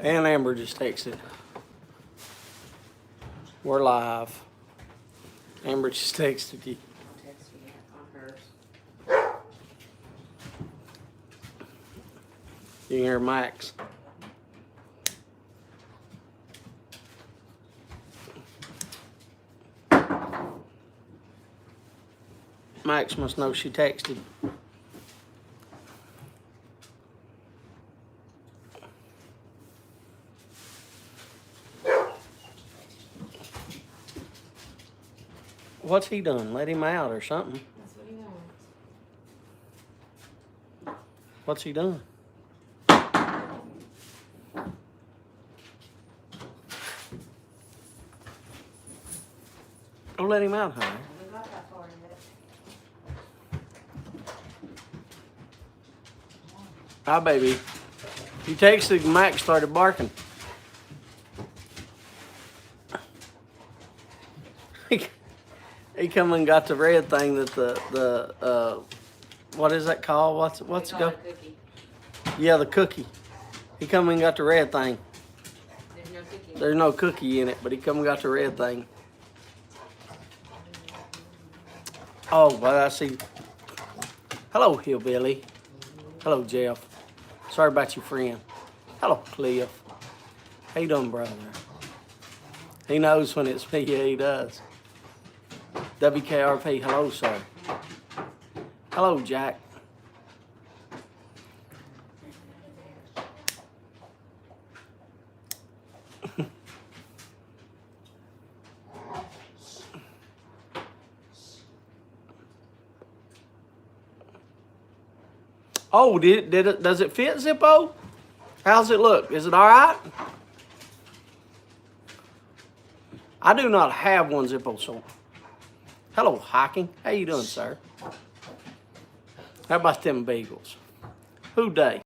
And Amber just texted. We're live. Amber just texted you. Text me on hers. You can hear Max. Max must know she texted. What's he done? Let him out or something? That's what he wants. What's he done? Don't let him out, honey. We got that far yet. Hi, baby. You texted Max started barking. He come and got the red thing that the what is that called? What's it go? Cookie. Yeah, the cookie. He come and got the red thing. There's no cookie. There's no cookie in it, but he come and got the red thing. Oh, but I see. Hello, Hillbilly. Hello, Jeff. Sorry about your friend. Hello, Cliff. How you doing, brother? He knows when it's me. Yeah, he does. WKRP, hello, sir. Hello, Jack. Oh, did it? Does it fit, Zippo? How's it look? Is it all right? I do not have one, Zippo, so. Hello, Hawking. How you doing, sir? How about them bagels? Who day?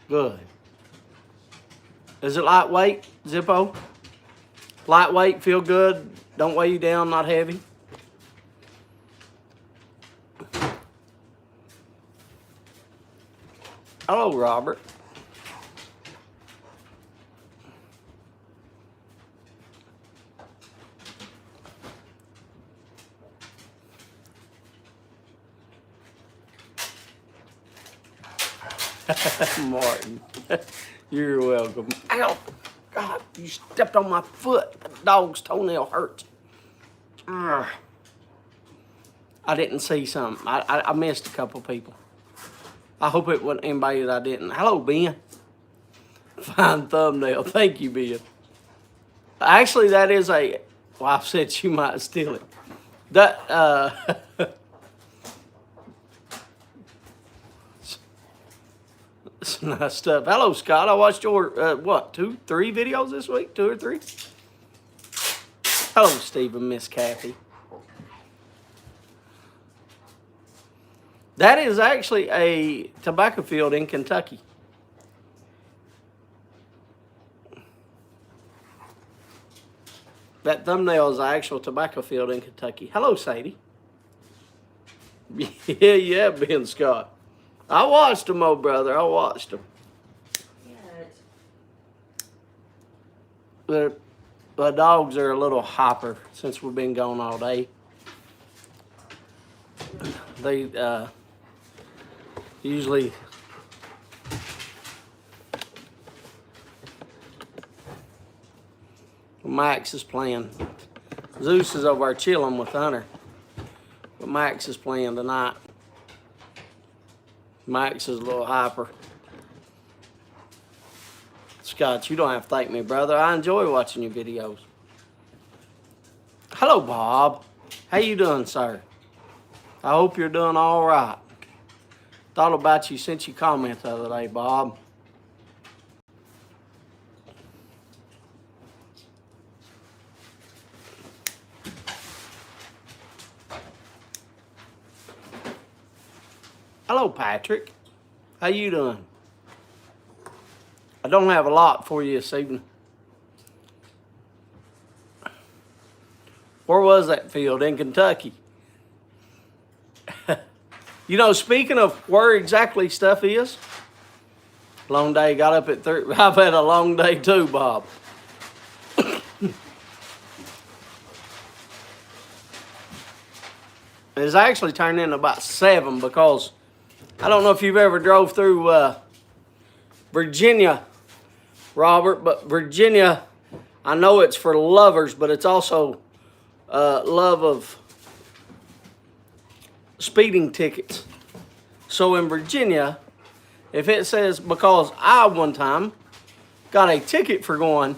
Good. Is it lightweight, Zippo? Lightweight, feel good, don't weigh you down, not heavy? Hello, Robert. Martin, you're welcome. Ow! God, you stepped on my foot. The dog's toenail hurts. Ugh. I didn't see something. I missed a couple people. I hope it wasn't anybody that I didn't. Hello, Ben. Fine thumbnail. Thank you, Ben. Actually, that is a... Well, I said you might steal it. That, some nice stuff. Hello, Scott. I watched your, what, 2, 3 videos this week? 2 or 3? Hello, Stephen, Miss Kathy. That is actually a tobacco field in Kentucky. That thumbnail is an actual tobacco field in Kentucky. Hello, Sadie. Yeah, Ben Scott. I watched them, oh brother. I watched them. The dogs are a little hyper since we've been gone all day. They usually Max is playing. Zeus is over there chilling with Hunter, but Max is playing tonight. Max is a little hyper. Scott, you don't have to thank me, brother. I enjoy watching your videos. Hello, Bob. How you doing, sir? I hope you're doing all right. Thought about you since you commented the other day, Bob. Hello, Patrick. How you doing? I don't have a lot for you this evening. Where was that field? In Kentucky. You know, speaking of where exactly stuff is, long day, got up at 3. I've had a long day too, Bob. It's actually turned into about 7 because I don't know if you've ever drove through Virginia, Robert, but Virginia, I know it's for lovers, but it's also love of speeding tickets. So in Virginia, if it says, because I one time got a ticket for going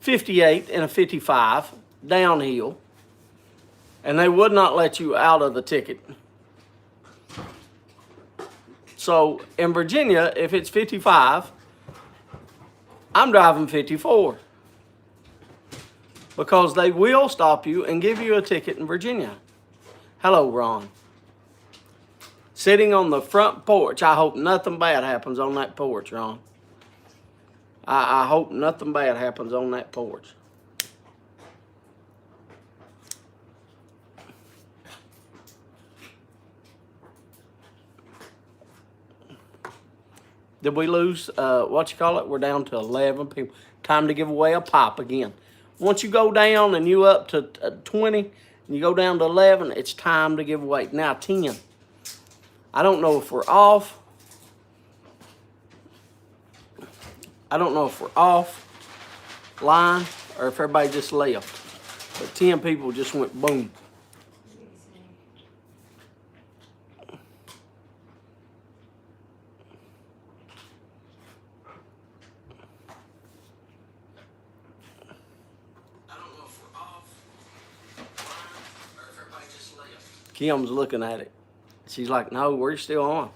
58 and a 55 downhill, and they would not let you out of the ticket. So in Virginia, if it's 55, I'm driving 54. Because they will stop you and give you a ticket in Virginia. Hello, Ron. Sitting on the front porch. I hope nothing bad happens on that porch, Ron. I hope nothing bad happens on that porch. Did we lose, what you call it? We're down to 11 people. Time to give away a pop again. Once you go down and you up to 20, and you go down to 11, it's time to give away. Now 10. I don't know if we're off. I don't know if we're off line or if everybody just left. But 10 people just went boom. Kim's looking at it. She's like, no, we're still on.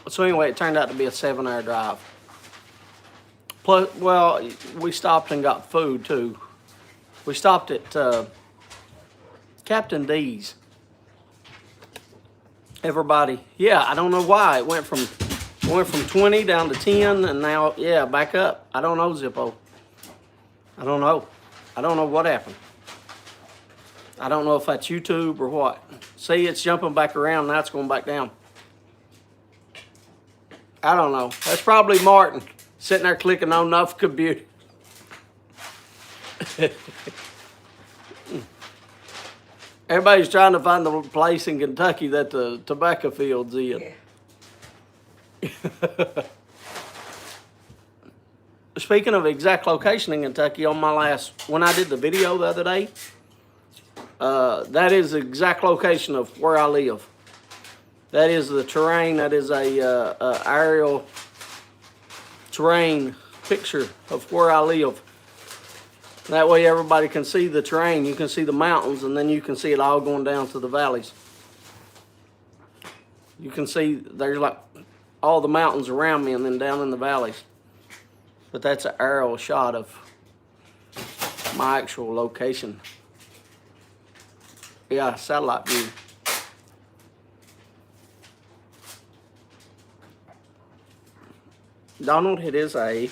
So anyway, it turned out to be a 7-hour drive. Plus, well, we stopped and got food too. We stopped at Captain D's. Everybody, yeah, I don't know why. It went from 20 down to 10 and now, yeah, back up. I don't know, Zippo. I don't know. I don't know what happened. I don't know if that's YouTube or what. See, it's jumping back around. Now it's going back down. I don't know. That's probably Martin sitting there clicking on enough computer. Everybody's trying to find the place in Kentucky that the tobacco field's in. Yeah. Speaking of exact location in Kentucky, on my when I did the video the other day, that is the exact location of where I live. That is the terrain. That is a aerial terrain picture of where I live. That way everybody can see the terrain. You can see the mountains, and then you can see it all going down to the valleys. You can see there's like all the mountains around me and then down in the valleys. But that's an aerial shot of my actual location. Yeah, satellite view. Donald, it is I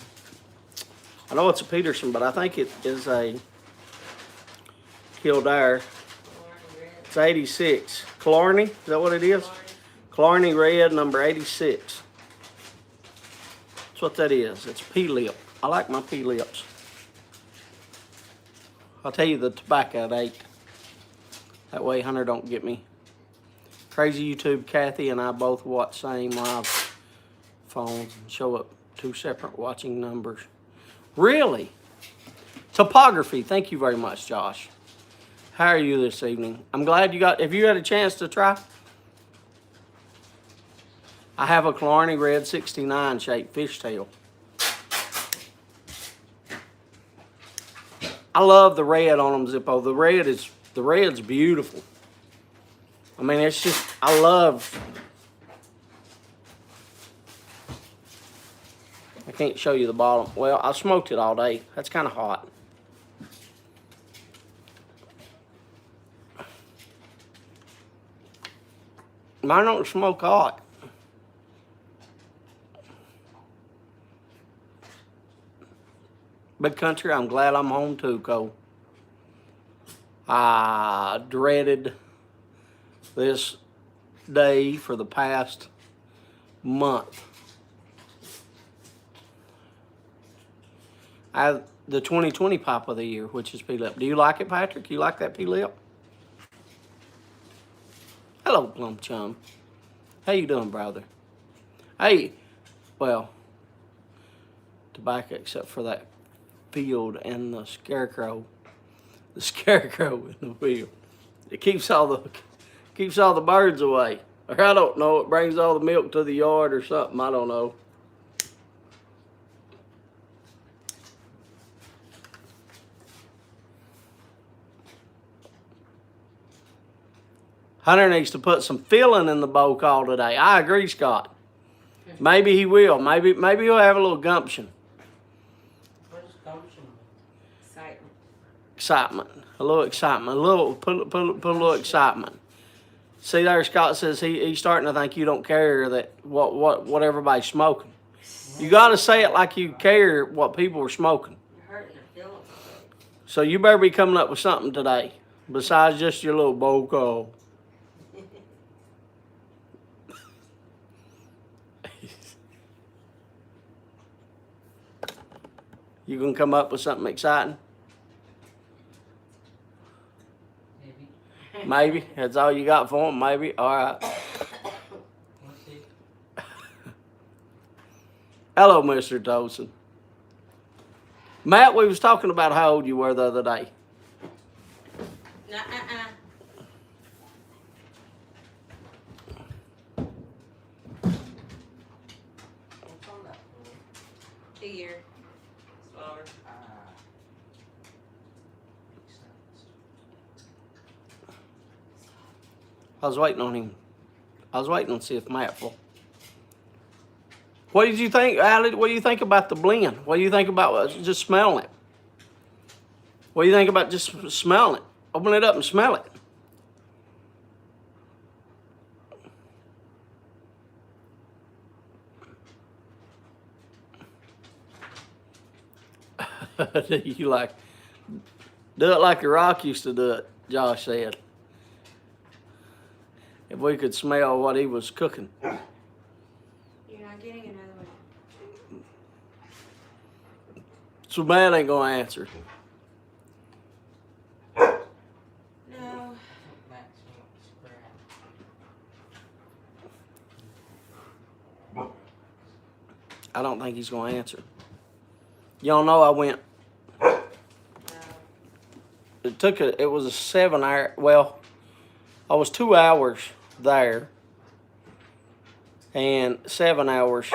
know it's a Peterson, but I think it is a Kildare. It's 86. Killarney, is that what it is? Killarney Red, number 86. That's what that is. It's P-lip. I like my P-lips. I'll tell you the tobacco at 8. That way Hunter don't get me. Crazy YouTube Kathy and I both watch same live phones and show up 2 separate watching numbers. Really? Topography. Thank you very much, Josh. How are you this evening? I'm glad you got, have you had a chance to try? I have a Killarney Red 69 shaped fishtail. I love the red on them, Zippo. The red's beautiful. I mean, it's just, I love. I can't show you the bottom. Well, I smoked it all day. That's kind of hot. Mine don't smoke hot. Big country, I'm glad I'm home too, Cole. I dreaded this day for the past month. I have the 2020 pop of the year, which is P-Lip. Do you like it, Patrick? You like that P-Lip? Hello, Plum Chum. How you doing, brother? Hey, well, tobacco except for that field and the scarecrow. The scarecrow in the field. It keeps all the birds away. Or I don't know, it brings all the milk to the yard or something, I don't know. Hunter needs to put some filling in the bowl call today. I agree, Scott. Maybe he will. Maybe he'll have a little gumption. What is gumption? Excitement. Excitement. A little excitement. A little put a little excitement. See there, Scott says he's starting to think you don't care that what everybody's smoking. You gotta say it like you care what people are smoking. You're hurting their feelings. So you better be coming up with something today. Besides just your little bowl call. You gonna come up with something exciting? Maybe. Maybe. That's all you got for him? Maybe? All right. We'll see. Hello, Mr. Tolson. Matt, we was talking about how old you were the other day. Nuh-uh-uh. What's on that for? 2 year. Slower. I was waiting on him. I was waiting to see if Matt will. What did you think, Allie? What do you think about the blend? What do you think about just smelling it? What do you think about just smelling it? Open it up and smell it. You like, do it like the Rock used to do it, Josh said. If we could smell what he was cooking. You're not getting another one. So Matt ain't gonna answer. No. Max won't scrap. I don't think he's gonna answer. Y'all know I went. No. It was a 7 hour. Well, I was 2 hours there, and 7 hours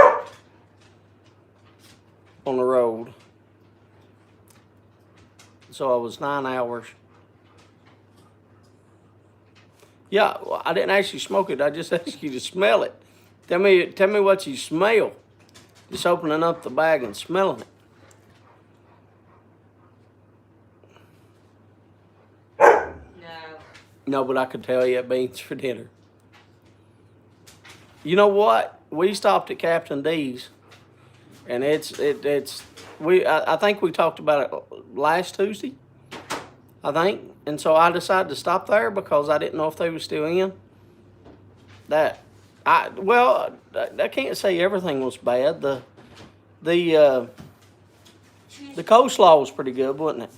on the road. So I was 9 hours. Yeah, well, I didn't actually smoke it. I just asked you to smell it. Tell me what you smell. Just opening up the bag and smelling it. No. No, but I could tell you it beans for dinner. You know what? We stopped at Captain D's, and I think we talked about it last Tuesday, I think, and so I decided to stop there because I didn't know if they were still in. I can't say everything was bad. The coleslaw was pretty good, wasn't it?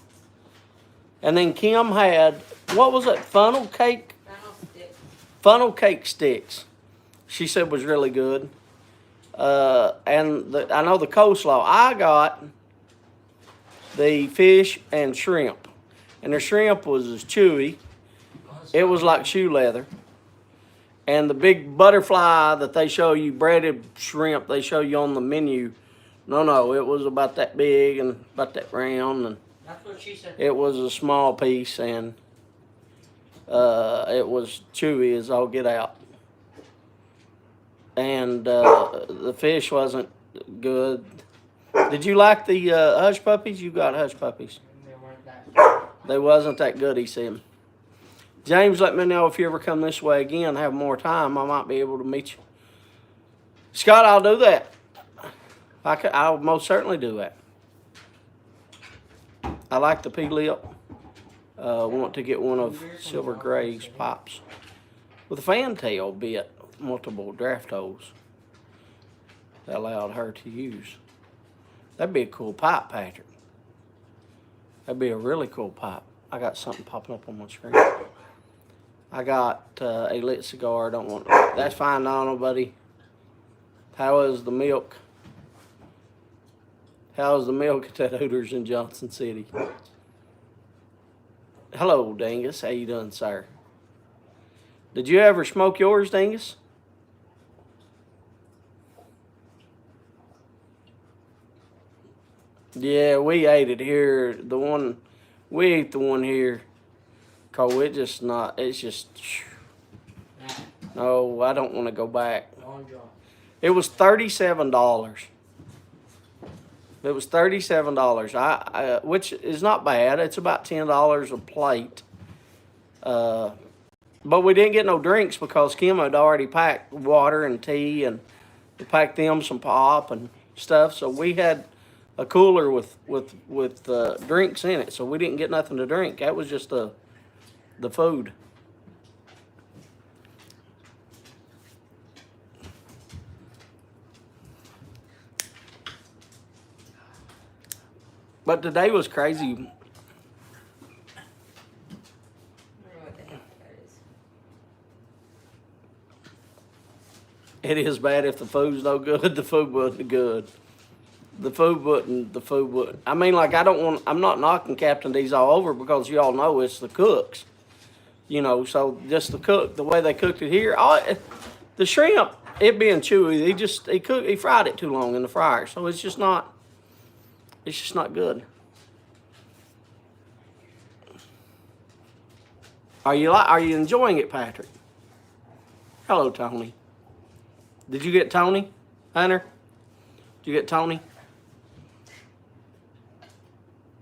And then Kim had, what was it, funnel cake sticks. She said was really good. And I know the coleslaw. I got the fish and shrimp. And the shrimp was as chewy. It was like shoe leather. And the big butterfly that they show you, breaded shrimp, they show you on the menu. No, it was about that big and about that round. And That's what she said. it was a small piece, and it was chewy as all get out. And the fish wasn't good. Did you like the hush puppies? You got hush puppies. They weren't that. They wasn't that good, he said. James, let me know if you ever come this way again, have more time. I might be able to meet you. Scott, I'll do that. I'll most certainly do that. I like the P-lip. Want to get one of Silver Gray's pipes with a fantail bit, multiple draft holes that allowed her to use. That'd be a cool pipe, Patrick. That'd be a really cool pipe. I got something popping up on my screen. I got a lit cigar. I don't want. That's fine, Donald, buddy. How is the milk? How's the milk at that Hooters in Johnson City? Hello, Dingus. How you doing, sir? Did you ever smoke yours, Dingus? Yeah, we ate it here. We ate the one here. Cause it's just, no, I don't want to go back. It was $37. It was $37. Which is not bad. It's about $10 a plate. But we didn't get no drinks because Kim had already packed water and tea, and we packed them some pop and stuff. So we had a cooler with drinks in it. So we didn't get nothing to drink. That was just the food. But today was crazy. I don't know what the heck that is. It is bad if the food's no good. The food wasn't good. The food wouldn't. I mean, like, I'm not knocking Captain D's all over because y'all know it's the cooks. You know, so just the way they cooked it here. The shrimp, it being chewy, he fried it too long in the fryer. So it's just not good. Are you enjoying it, Patrick? Hello, Tony. Did you get Tony, Hunter? Did you get Tony?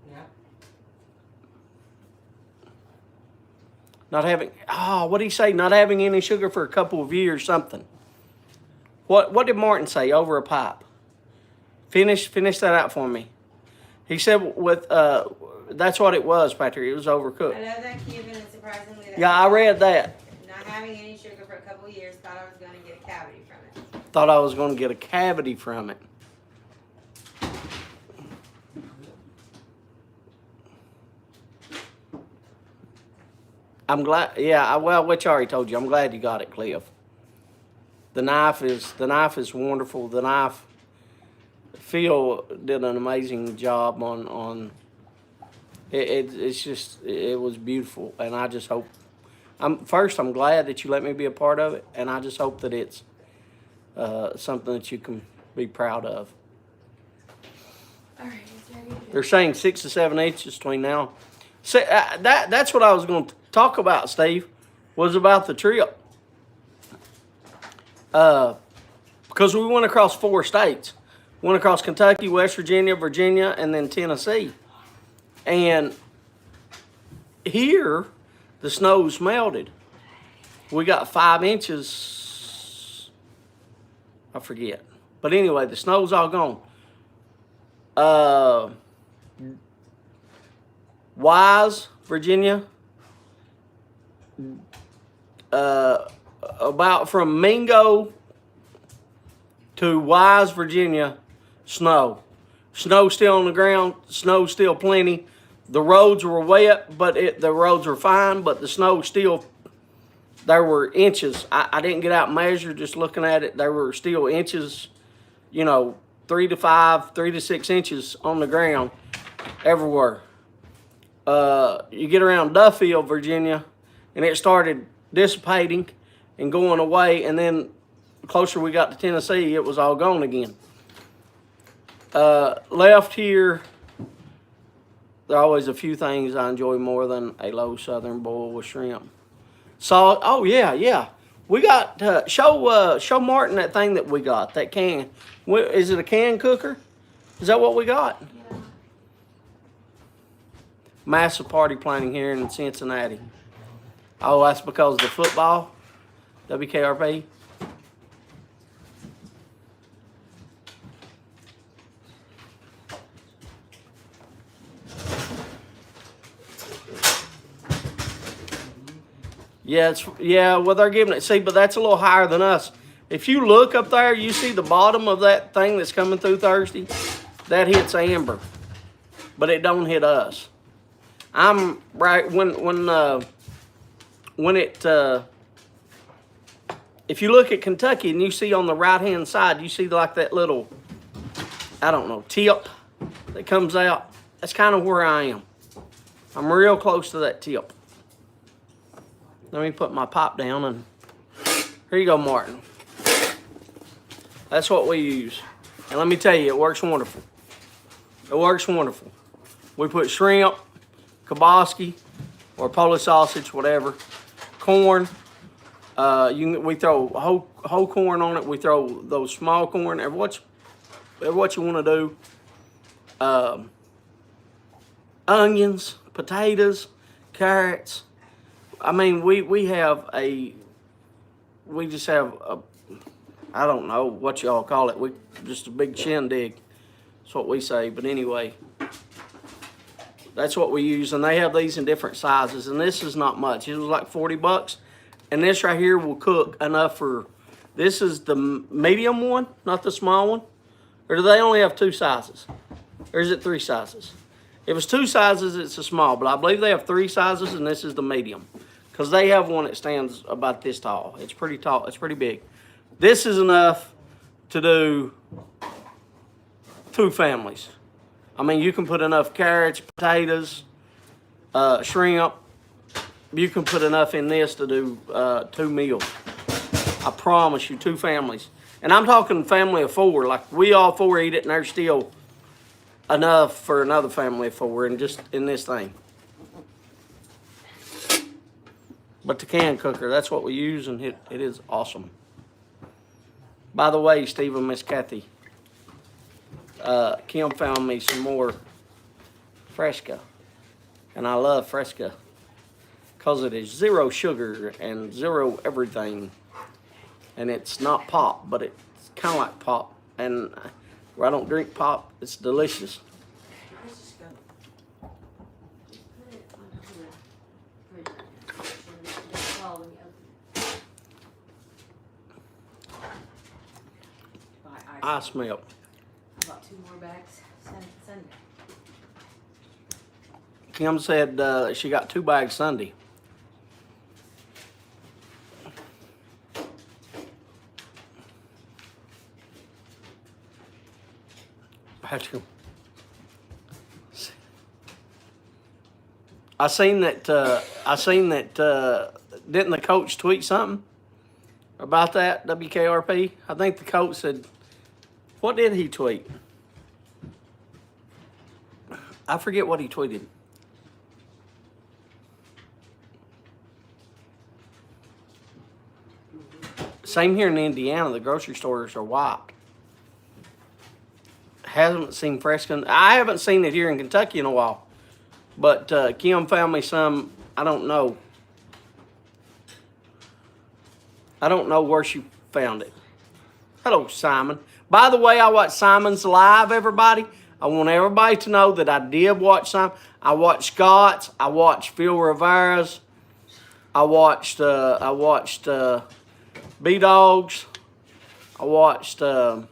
Yeah. Not having, what did he say? Not having any sugar for a couple of years, something. What did Martin say over a pipe? Finish that out for me. He said that's what it was, Patrick. It was overcooked. I love that Cuban, and surprisingly, Yeah, I read that. not having any sugar for a couple of years, thought I was going to get a cavity from it. Thought I was going to get a cavity from it. I'm glad. Yeah, which I already told you. I'm glad you got it, Cliff. The knife is wonderful. The knife. Phil did an amazing job on it. It was beautiful, and I just hope. I'm glad that you let me be a part of it, and I just hope that it's something that you can be proud of. All right, it's ready to go. They're saying 6 to 7 inches between now. See, that's what I was going to talk about, Steve. Was about the trip. Because we went across 4 states. Went across Kentucky, West Virginia, Virginia, and then Tennessee. And here, the snow's melted. We got 5 inches. I forget. But anyway, the snow's all gone. Wise, Virginia. About from Mingo to Wise, Virginia, snow. Snow still on the ground, snow still plenty. The roads were wet, but the roads were fine, but the snow still, there were inches. I didn't get out and measure, just looking at it, there were still inches, 3 to 6 inches on the ground everywhere. You get around Duffield, Virginia, and it started dissipating and going away, and then the closer we got to Tennessee, it was all gone again. Left here, there are always a few things I enjoy more than a low southern boil with shrimp. Salt, oh yeah. We got, show Martin that thing that we got, that can. Is it a can cooker? Is that what we got? Yeah. Massive party planning here in Cincinnati. Oh, that's because of the football? WKRP? Yeah, well, they're giving it. See, but that's a little higher than us. If you look up there, you see the bottom of that thing that's coming through Thursday. That hits amber, but it don't hit us. I'm right when it. If you look at Kentucky and you see on the right hand side, you see like that little, I don't know, tip that comes out. That's kind of where I am. I'm real close to that tip. Let me put my pop down and here you go, Martin. That's what we use. And let me tell you, it works wonderful. It works wonderful. We put shrimp, kielbasa, or Polish sausage, whatever, corn. We throw whole corn on it. We throw those small corn. Every what you want to do. Onions, potatoes, carrots. I mean, we just have a, I don't know what y'all call it. We just a big shindig. That's what we say. But anyway, that's what we use. And they have these in different sizes. And this is not much. It was like $40. And this right here will cook enough for, this is the medium one, not the small one. Or do they only have 2 sizes? Or is it 3 sizes? If it's 2 sizes, it's a small. But I believe they have 3 sizes, and this is the medium. Because they have one that stands about this tall. It's pretty tall. It's pretty big. This is enough to do 2 families. I mean, you can put enough carrots, potatoes, shrimp. You can put enough in this to do 2 meals. I promise you, 2 families. And I'm talking family of 4. Like, we all 4 eat it, and there's still enough for another family of 4 and just in this thing. But the can cooker, that's what we use, and it is awesome. By the way, Steve and Miss Kathy, Kim found me some more Fresca. And I love Fresca because it is 0 sugar and 0 everything. And it's not pop, but it's kind of like pop. And where I don't drink pop, it's delicious. Ice melt. I bought 2 more bags Sunday. Kim said she got 2 bags Sunday. I seen that. Didn't the coach tweet something about that? WKRP. I think the coach said. What did he tweet? I forget what he tweeted. Same here in Indiana. The grocery stores are wiped. Haven't seen Fresca. I haven't seen it here in Kentucky in a while. But Kim found me some. I don't know. I don't know where she found it. Hello, Simon. By the way, I watched Simon's live, everybody. I want everybody to know that I did watch Simon. I watched Scott's. I watched Phil Rivera's. I watched B-Dog's. I watched, I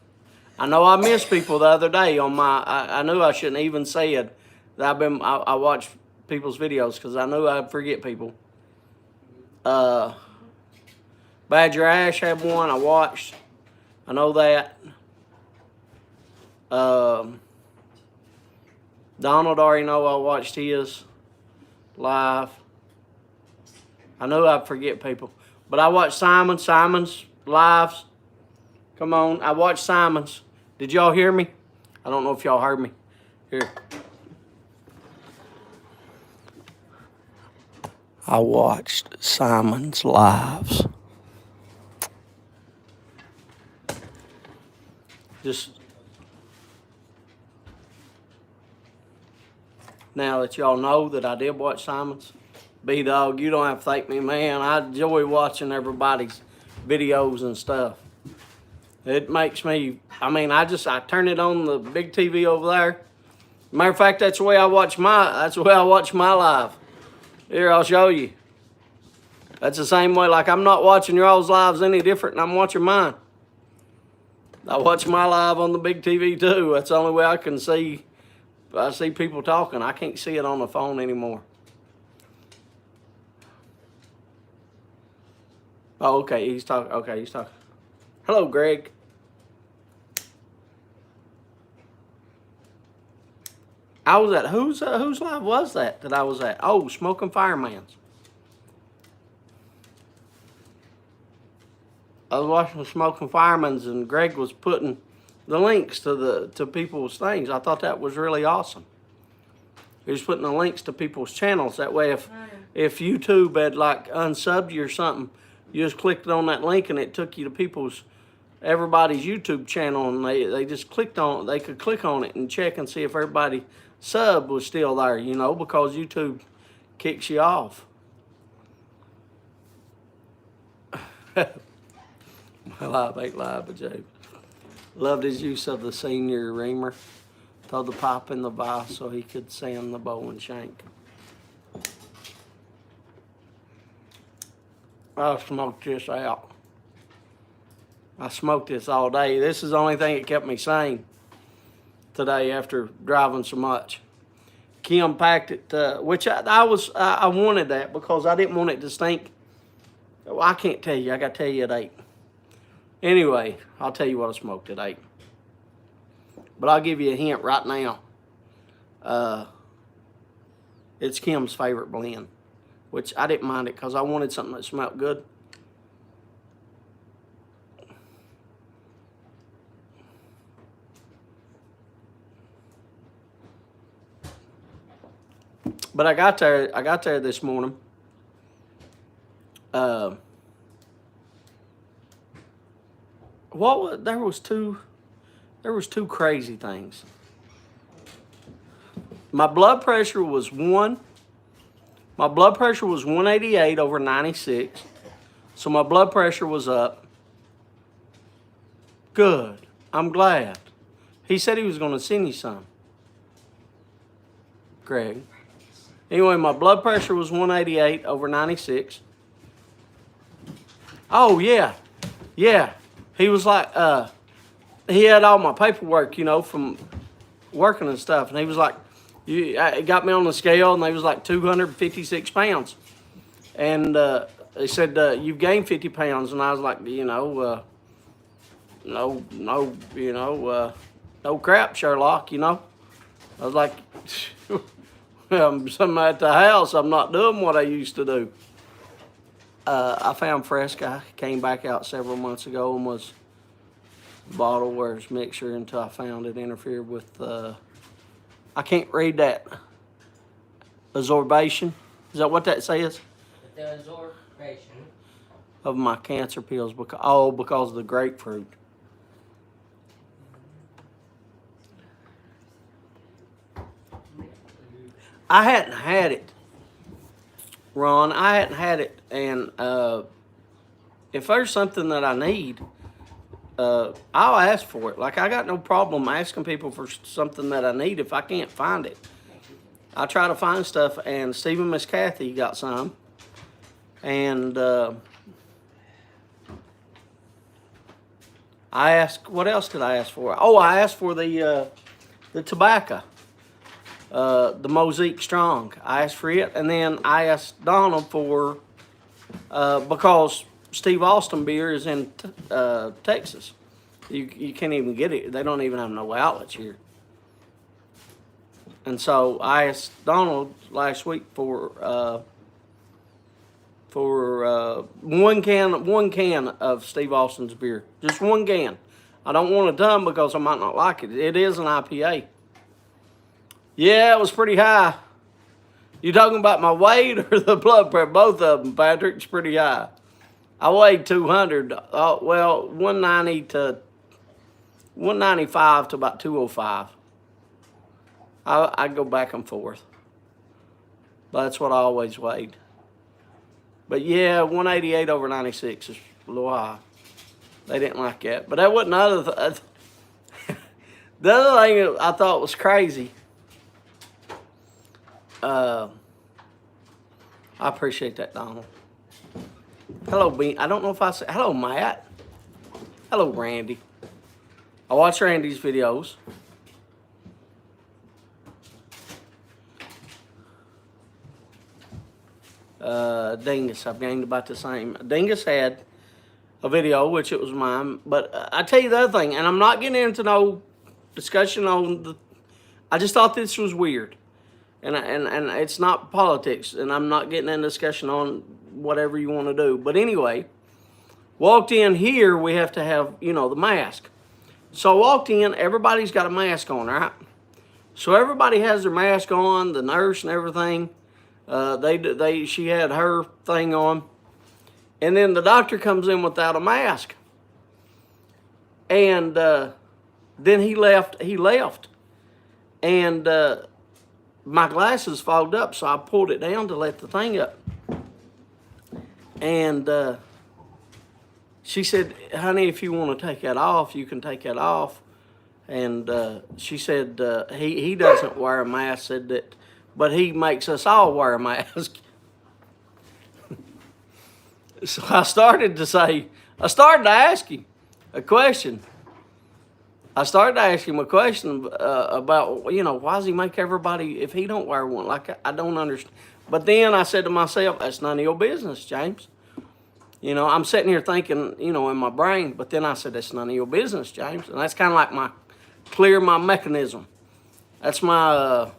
know I missed people the other day on my, I knew I shouldn't even said that I watched people's videos because I knew I'd forget people. Badger Ash had one I watched. I know that. Donald already know I watched his live. I know I'd forget people. But I watched Simon's lives. Come on, I watched Simon's. Did y'all hear me? I don't know if y'all heard me. Here. I watched Simon's lives. Just now that y'all know that I did watch Simon's. B-Dog, you don't have to thank me, man. I enjoy watching everybody's videos and stuff. It makes me, I turn it on the big TV over there. Matter of fact, that's the way I watch my live. Here, I'll show you. That's the same way, like I'm not watching your all's lives any different than I'm watching mine. I watch my live on the big TV too. That's the only way I can see. I see people talking. I can't see it on the phone anymore. Oh, okay, he's talking. Okay, he's talking. Hello, Greg. I was at whose live was that I was at? Oh, Smoking Fireman's. I was watching the Smoking Fireman's, and Greg was putting the links to people's things. I thought that was really awesome. He was putting the links to people's channels. That way, if YouTube had like unsubbed you or something, you just clicked on that link and it took you to everybody's YouTube channel, and they just clicked on it. They could click on it and check and see if everybody sub was still there, you know, because YouTube kicks you off. Live ain't live, but Jay loved his use of the senior reamer. Throw the pipe in the vise so he could sand the bow and shank. I smoked this out. I smoked this all day. This is the only thing that kept me sane today after driving so much. Kim packed it, which I wanted that because I didn't want it to stink. Well, I can't tell you. I got to tell you at 8. Anyway, I'll tell you what I smoked at 8. But I'll give you a hint right now. It's Kim's favorite blend, which I didn't mind it because I wanted something that smelled good. But I got there this morning. There was two crazy things. My blood pressure was 188 over 96. So my blood pressure was up. Good. I'm glad. He said he was going to send you some. Greg. Anyway, my blood pressure was 188 over 96. Oh, yeah. Yeah. He was like, he had all my paperwork, you know, from working and stuff. And he was like, it got me on the scale, and they was like 256 pounds. And they said, you've gained 50 pounds. And I was like, no crap, Sherlock, you know. I was like, I'm at the house. I'm not doing what I used to do. I found Fresca. Came back out several months ago and was bottle where it's mixture until I found it interfered with, I can't read that. Absorption. Is that what that says? The absorption of my cancer pills because of the grapefruit. I hadn't had it, Ron. I hadn't had it, and if there's something that I need, I'll ask for it. Like, I got no problem asking people for something that I need if I can't find it. I try to find stuff, and Steve and Miss Kathy got some, and I asked, what else did I ask for? Oh, I asked for the tobacco. The Mosaic Strong. I asked for it, and then I asked Donald for, because Steve Austin beer is in Texas. You can't even get it. They don't even have no outlets here. And so I asked Donald last week for one can of Steve Austin's beer. Just one can. I don't want a ton because I might not like it. It is an IPA. Yeah, it was pretty high. You talking about my weight or the blood pressure? Both of them, Patrick. It's pretty high. I weighed 200. 195 to about 205. I go back and forth. But that's what I always weighed. But yeah, 188 over 96 is a little high. They didn't like that. But that wasn't the other the other thing I thought was crazy. I appreciate that, Donald. Hello, Bean. I don't know if I said hello, Matt. Hello, Randy. I watch Randy's videos. Dingus, I've gained about the same. Dingus had a video, which it was mine. But I tell you the other thing, and I'm not getting into no discussion on the. I just thought this was weird, and it's not politics, and I'm not getting in discussion on whatever you want to do. But anyway, walked in here, we have to have the mask. So I walked in, everybody's got a mask on, right? So everybody has their mask on, the nurse and everything. She had her thing on, and then the doctor comes in without a mask, and then he left, and my glasses fogged up, so I pulled it down to let the thing up, and she said, "Honey, if you want to take that off, you can take that off." And she said he doesn't wear a mask, said that, but he makes us all wear a mask. So I started to ask him a question. About, why does he make everybody, if he don't wear one? Like, I don't understand. But then I said to myself, that's none of your business, James. I'm sitting here thinking, in my brain, but then I said, that's none of your business, James. And that's kind of like clear my mechanism. That's my,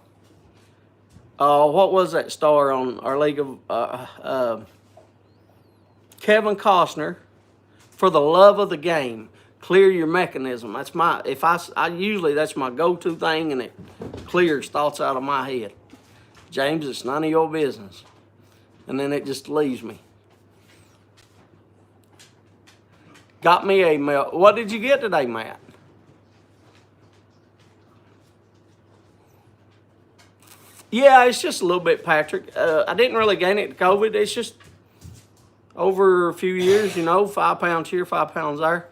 what was that star on our League of, Kevin Costner, For the Love of the Game. Clear your mechanism. That's usually that's my go-to thing, and it clears thoughts out of my head. James, it's none of your business. And then it just leaves me. Got me a mail. What did you get today, Matt? Yeah, it's just a little bit, Patrick. I didn't really gain it to COVID. It's just over a few years, 5 pounds here, 5 pounds there.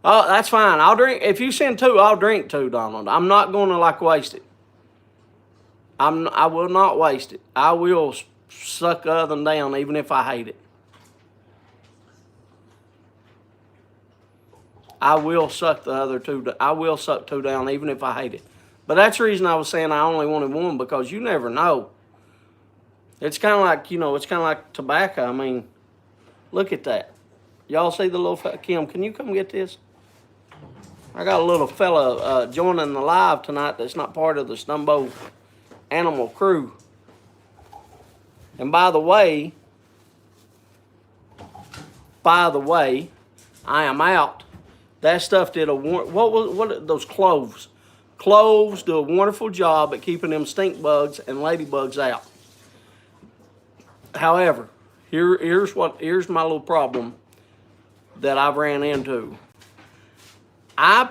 Oh, that's fine. I'll drink. If you send 2, I'll drink 2, Donald. I'm not going to waste it. I will not waste it. I will suck the other one down even if I hate it. I will suck the other 2. I will suck 2 down even if I hate it. But that's the reason I was saying I only wanted 1, because you never know. It's kind of like, it's kind of like tobacco. I mean, look at that. Y'all see the little fella? Kim, can you come get this? I got a little fella joining the live tonight that's not part of the Stumbo animal crew. And by the way, I am out. That stuff did what those cloves? Cloves do a wonderful job at keeping them stink bugs and ladybugs out. However, here's my little problem that I've ran into. I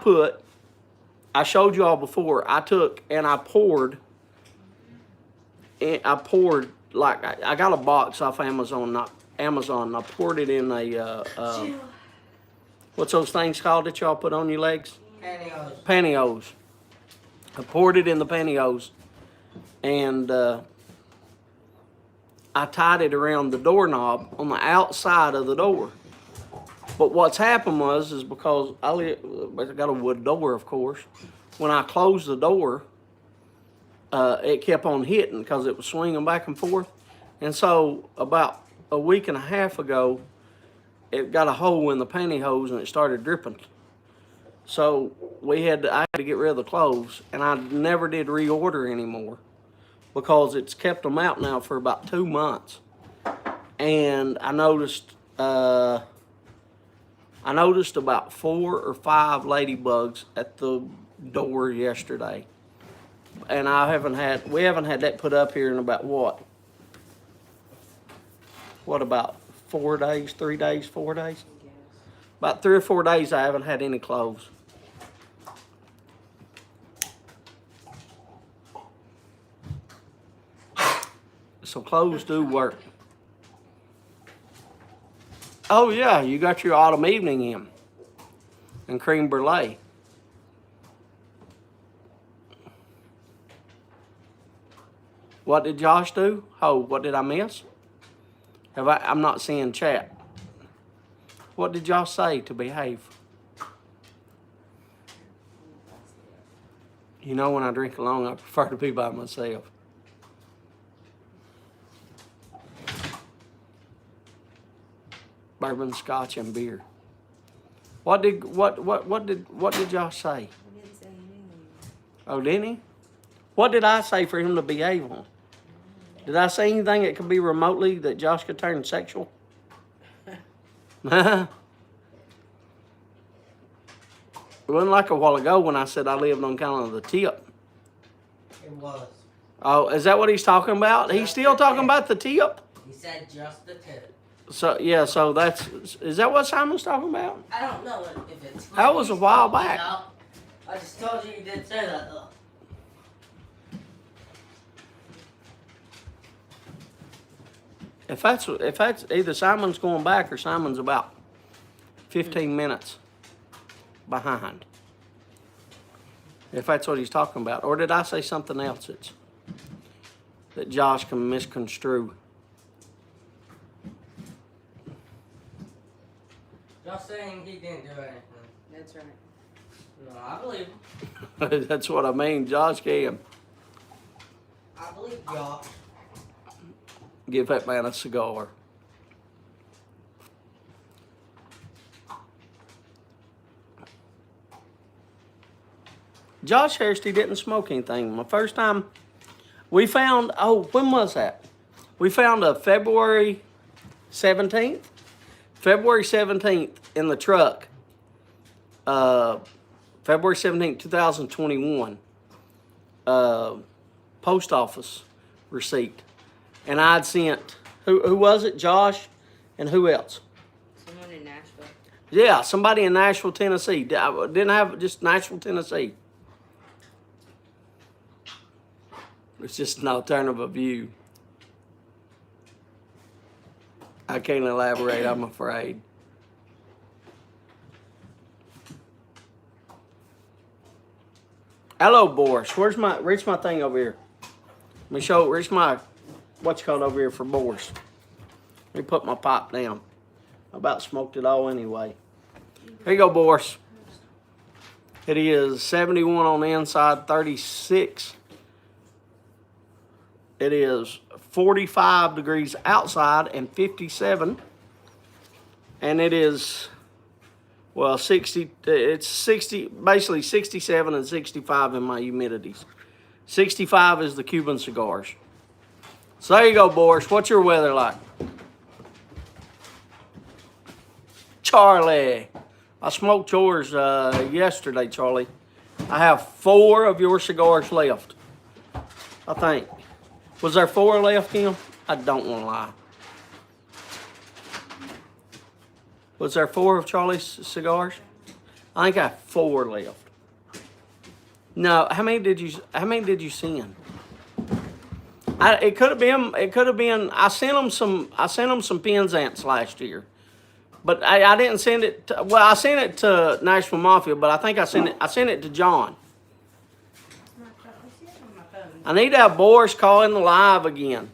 showed you all before, I took and I poured, like, I got a box off Amazon, and I poured it in a, what's those things called that y'all put on your legs? Pantyhose. Pantyhose. I poured it in the pantyhose, and I tied it around the doorknob on the outside of the door. But what's happened is because I got a wood door, of course. When I closed the door, it kept on hitting because it was swinging back and forth. And so about a week and a half ago, it got a hole in the pantyhose and it started dripping. So I had to get rid of the clothes, and I never did reorder anymore because it's kept them out now for about 2 months. And I noticed about 4 or 5 ladybugs at the door yesterday. And we haven't had that put up here in about what? What, about 4 days, 3 days, 4 days? About 3 or 4 days I haven't had any clothes. So clothes do work. Oh yeah, you got your autumn evening in and cream brulee. What did Josh do? Oh, what did I miss? I'm not seeing chat. What did y'all say to behave? You know, when I drink alone, I prefer to be by myself. Bourbon, scotch, and beer. What did y'all say? I didn't say anything. Oh, didn't he? What did I say for him to behave on? Did I say anything that could be remotely that Josh could turn sexual? It wasn't like a while ago when I said I lived on kind of the tip. It was. Oh, is that what he's talking about? He's still talking about the tip? He said just the tip. So, yeah, so is that what Simon's talking about? I don't know if it's. That was a while You back. know? I just told you did say that though. If that's either Simon's going back or Simon's about 15 minutes behind. If that's what he's talking about. Or did I say something else that Josh can misconstrue? Just saying he didn't do anything. That's right. No, I believe him. That's what I mean. Josh can. I believe y'all. Give that man a cigar. Josh Hairsty didn't smoke anything. My first time, we found, when was that? We found a February 17th? February 17th in the truck. February 17th, 2021. Post office receipt. And I'd sent, who was it? Josh and who else? Someone in Nashville. Yeah, somebody in Nashville, Tennessee. I didn't have just Nashville, Tennessee. It's just an alternative view. I can't elaborate, I'm afraid. Hello, Boris. Reach my thing over here. Let me reach my, what's called over here for Boris. Let me put my pipe down. I about smoked it all anyway. Here you go, Boris. It is 71 on the inside, 36. It is 45 degrees outside and 57. And it is, well, 60, it's 60, basically 67 and 65 in my humidities. 65 is the Cuban cigars. So there you go, Boris. What's your weather like? Charlie. I smoked yours yesterday, Charlie. I have 4 of your cigars left, I think. Was there 4 left, Kim? I don't want to lie. Was there 4 of Charlie's cigars? I think I have 4 left. No, how many did you send? It could have been. I sent them some Penzance last year, but I didn't send it. I sent it to Nashville Mafia, but I think I sent it to John. I need to have Boris call in the live again.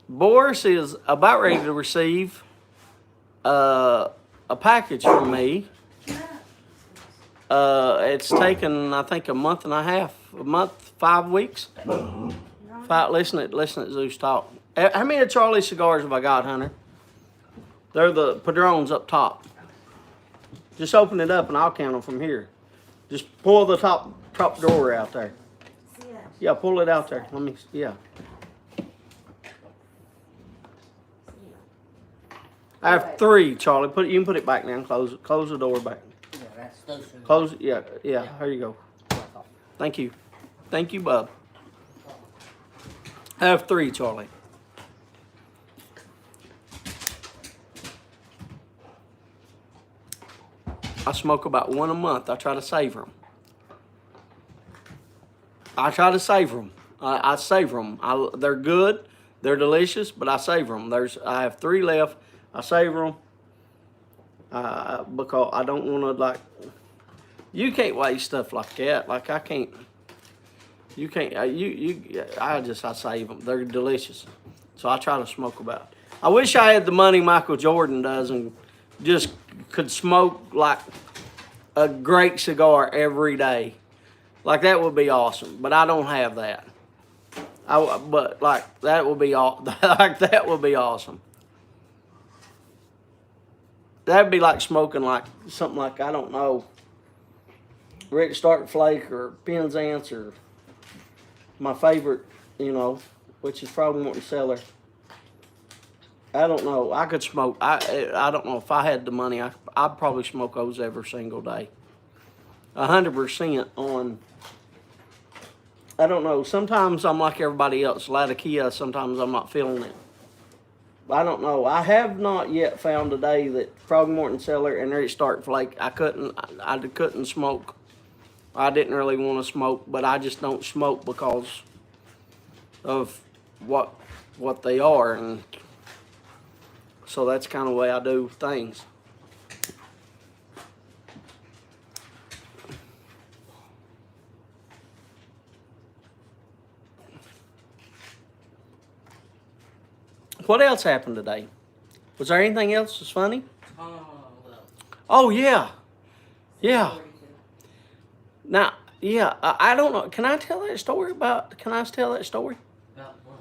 Boris is about ready to receive a package from me. It's taken, I think, a month and a half, 5 weeks. Listen at Zeus talk. How many of Charlie's cigars have I got, Hunter? They're the Padrones up top. Just open it up and I'll count them from here. Just pull the top drawer out there. Yeah, pull it out there. Yeah. I have 3, Charlie. You can put it back now. Close the door back. Yeah, that's those. Close it. Yeah. There you go. Thank you, bub. I have 3, Charlie. I smoke about 1 a month. I try to savor them. I savor them. They're good. They're delicious, but I savor them. I have 3 left. I savor them because I don't want to, you can't waste stuff like that. Like I can't. You can't. I save them. They're delicious. So I try to smoke about. I wish I had the money Michael Jordan does and just could smoke like a great cigar every day. Like that would be awesome, but I don't have that. But like that would be like that would be awesome. That'd be like smoking like something like I don't know, Rick Start Flake or Penzance or my favorite, which is probably Morton Cellar. I don't know. I could smoke. I don't know if I had the money. I'd probably smoke those every single day. 100% on. I don't know. Sometimes I'm like everybody else. Latakia. Sometimes I'm not feeling it. I don't know. I have not yet found a day that Frog Morton Cellar and Rick Start Flake. I couldn't smoke. I didn't really want to smoke, but I just don't smoke because of what they are, and so that's kind of the way I do things. What else happened today? Was there anything else that's funny? Oh, yeah. Yeah. Now, yeah, I don't know. Can I tell that story can I tell that story? About what?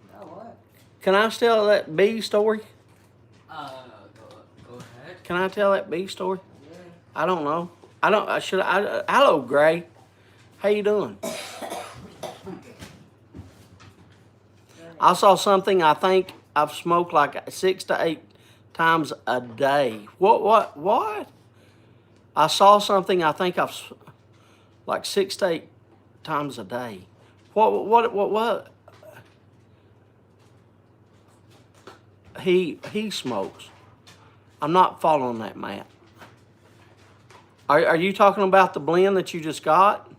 About what? Can I tell that bee story? Go ahead. Can I tell that bee story? Yeah. I don't know. Hello, Gray. How you doing? I saw something I think I've smoked like 6 to 8 times a day. What? I saw something I think I've like 6 to 8 times a day. What? He smokes. I'm not following that, Matt. Are you talking about the blend that you just got?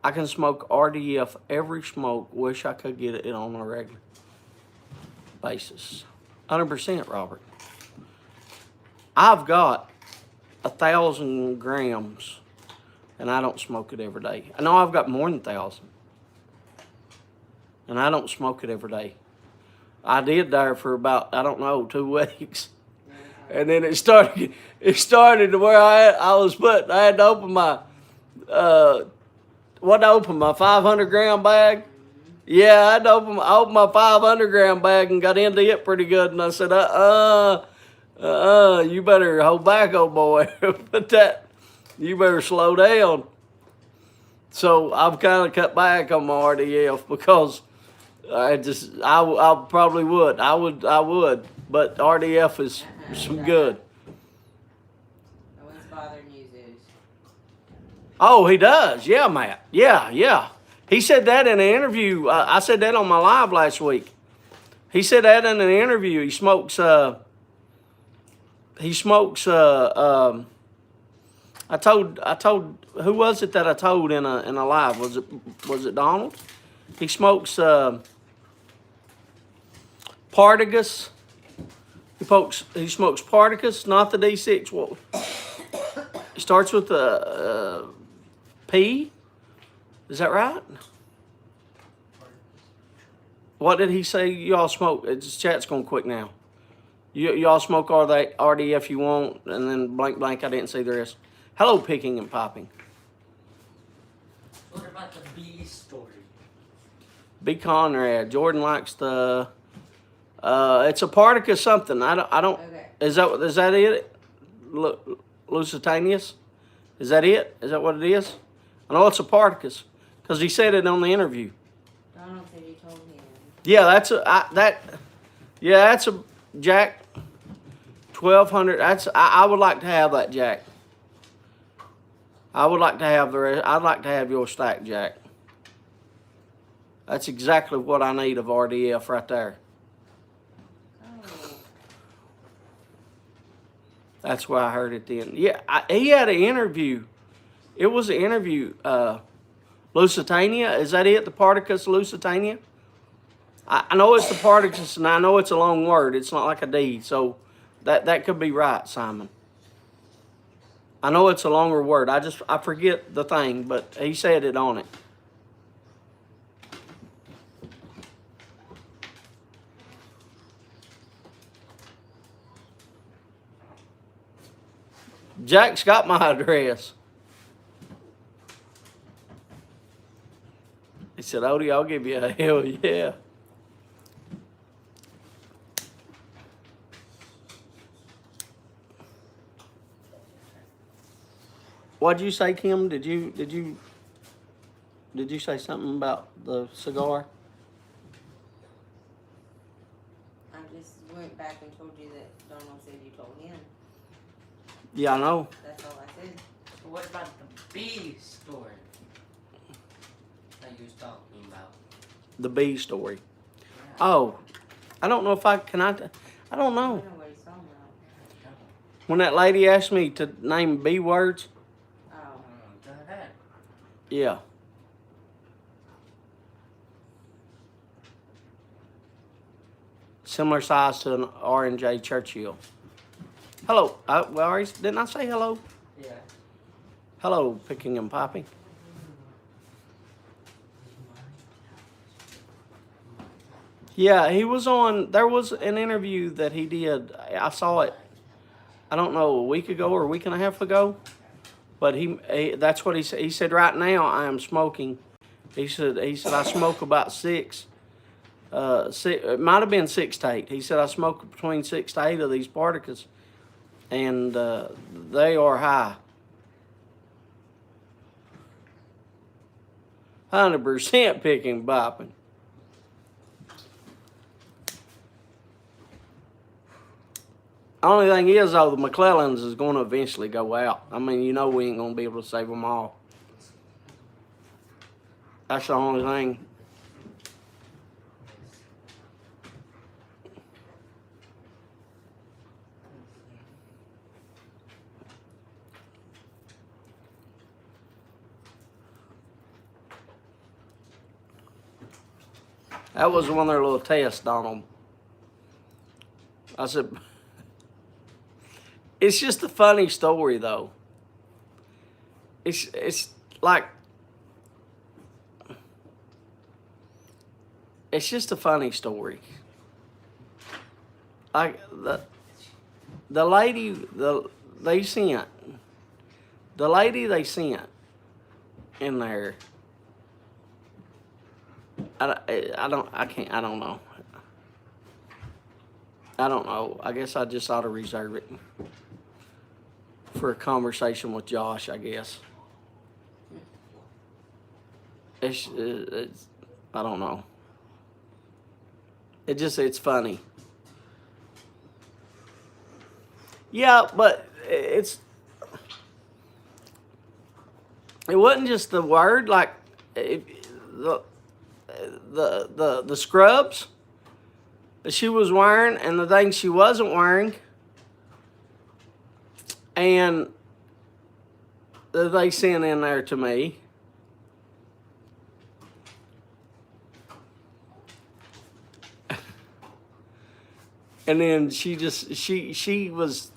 I can smoke RDF every smoke. Wish I could get it on a regular basis. 100%, Robert. I've got 1,000 grams, and I don't smoke it every day. I know I've got more than 1,000, and I don't smoke it every day. I did there for about, 2 weeks. And then it started to where I had to open my, my 500 gram bag? Yeah, I had to open my 500 gram bag and got into it pretty good. And I said, you better hold back, old boy. You better slow down. So I've kind of cut back on my RDF because I probably would. I would. But RDF is some good. No one's bothering you, Zeus. Oh, he does. Yeah, Matt. Yeah. He said that in an interview. I said that on my live last week. He said that in an interview. He smokes. I told. Who was it that I told in a live? Was it Donald? He smokes Partagas. He smokes Partagas, not the D6. Well, it starts with a P. Is that right? What did he say y'all smoke? Chat's going quick now. Y'all smoke all that RDF you want, and then blank. I didn't see the rest. Hello, picking and popping. What about the bee story? B. Conrad. Jordan likes the. It's a Partagas something. I don't. Okay. Is that it? Lusitanius? Is that it? Is that what it is? I know it's a Partagas because he said it on the interview. Donald said you told him. Yeah, that's a Jack 1200. I would like to have that, Jack. I would like to have the rest. I'd like to have your stack, Jack. That's exactly what I need of RDF right there. Oh. That's why I heard it then. Yeah, he had an interview. It was an interview. Lusitania, is that it? The Partagas Lusitania? I know it's the Partagas, and I know it's a long word. It's not like a D, so that could be right, Simon. I know it's a longer word. I forget the thing, but he said it on it. Jack's got my address. He said, Odie, I'll give you a hell yeah. What'd you say, Kim? Did you say something about the cigar? I just went back and told you that Donald said you told him. Yeah, I know. That's all I said. But what about the bee story that you was talking about? The bee story. Yeah. Oh, I don't know if I don't I know. don't know what he's talking about. When that lady asked me to name bee words, Oh. Go ahead. yeah. Similar size to an R&J Churchill. Hello. Didn't I say hello? Yeah. Hello, Picking and Popping. Yeah, he was on. There was an interview that he did. I saw it. I don't know, a week ago or a week and a half ago. But that's what he said. He said, right now I am smoking. He said I smoke about six. It might have been 6 to 8. He said I smoke between 6 to 8 of these particles, and they are high. 100% picking bopping. Only thing is, though, the McClellans is going to eventually go out. I mean, you know we ain't going to be able to save them all. That's the only thing. That was one of their little tests on them. I said, it's just a funny story, though. It's like, it's just a funny story. Like the lady they sent in there. I don't know. I don't know. I guess I just ought to reserve it for a conversation with Josh, I guess. It's I don't know. It's funny. Yeah, but it wasn't just the word, like the scrubs that she was wearing and the things she wasn't wearing, and that they sent in there to me. And then she was,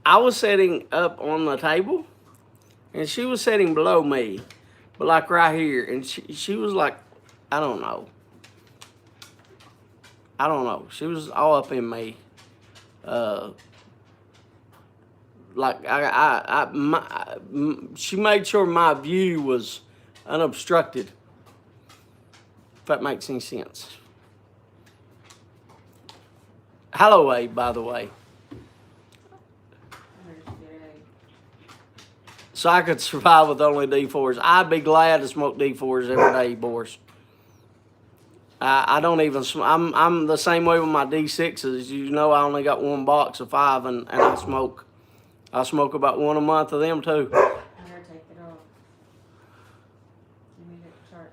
I was sitting up on the table, and she was sitting below me, but like right here, and she was like, I don't know. She was all up in me. Like she made sure my view was unobstructed. If that makes any sense. Holloway, by the way. So I could survive with only D4s. I'd be glad to smoke D4s every day, boys. I don't even. I'm the same way with my D6s. You know, I only got 1 box of 5, and I smoke. I smoke about 1 a month of them too. I better take it off. Give me that chart.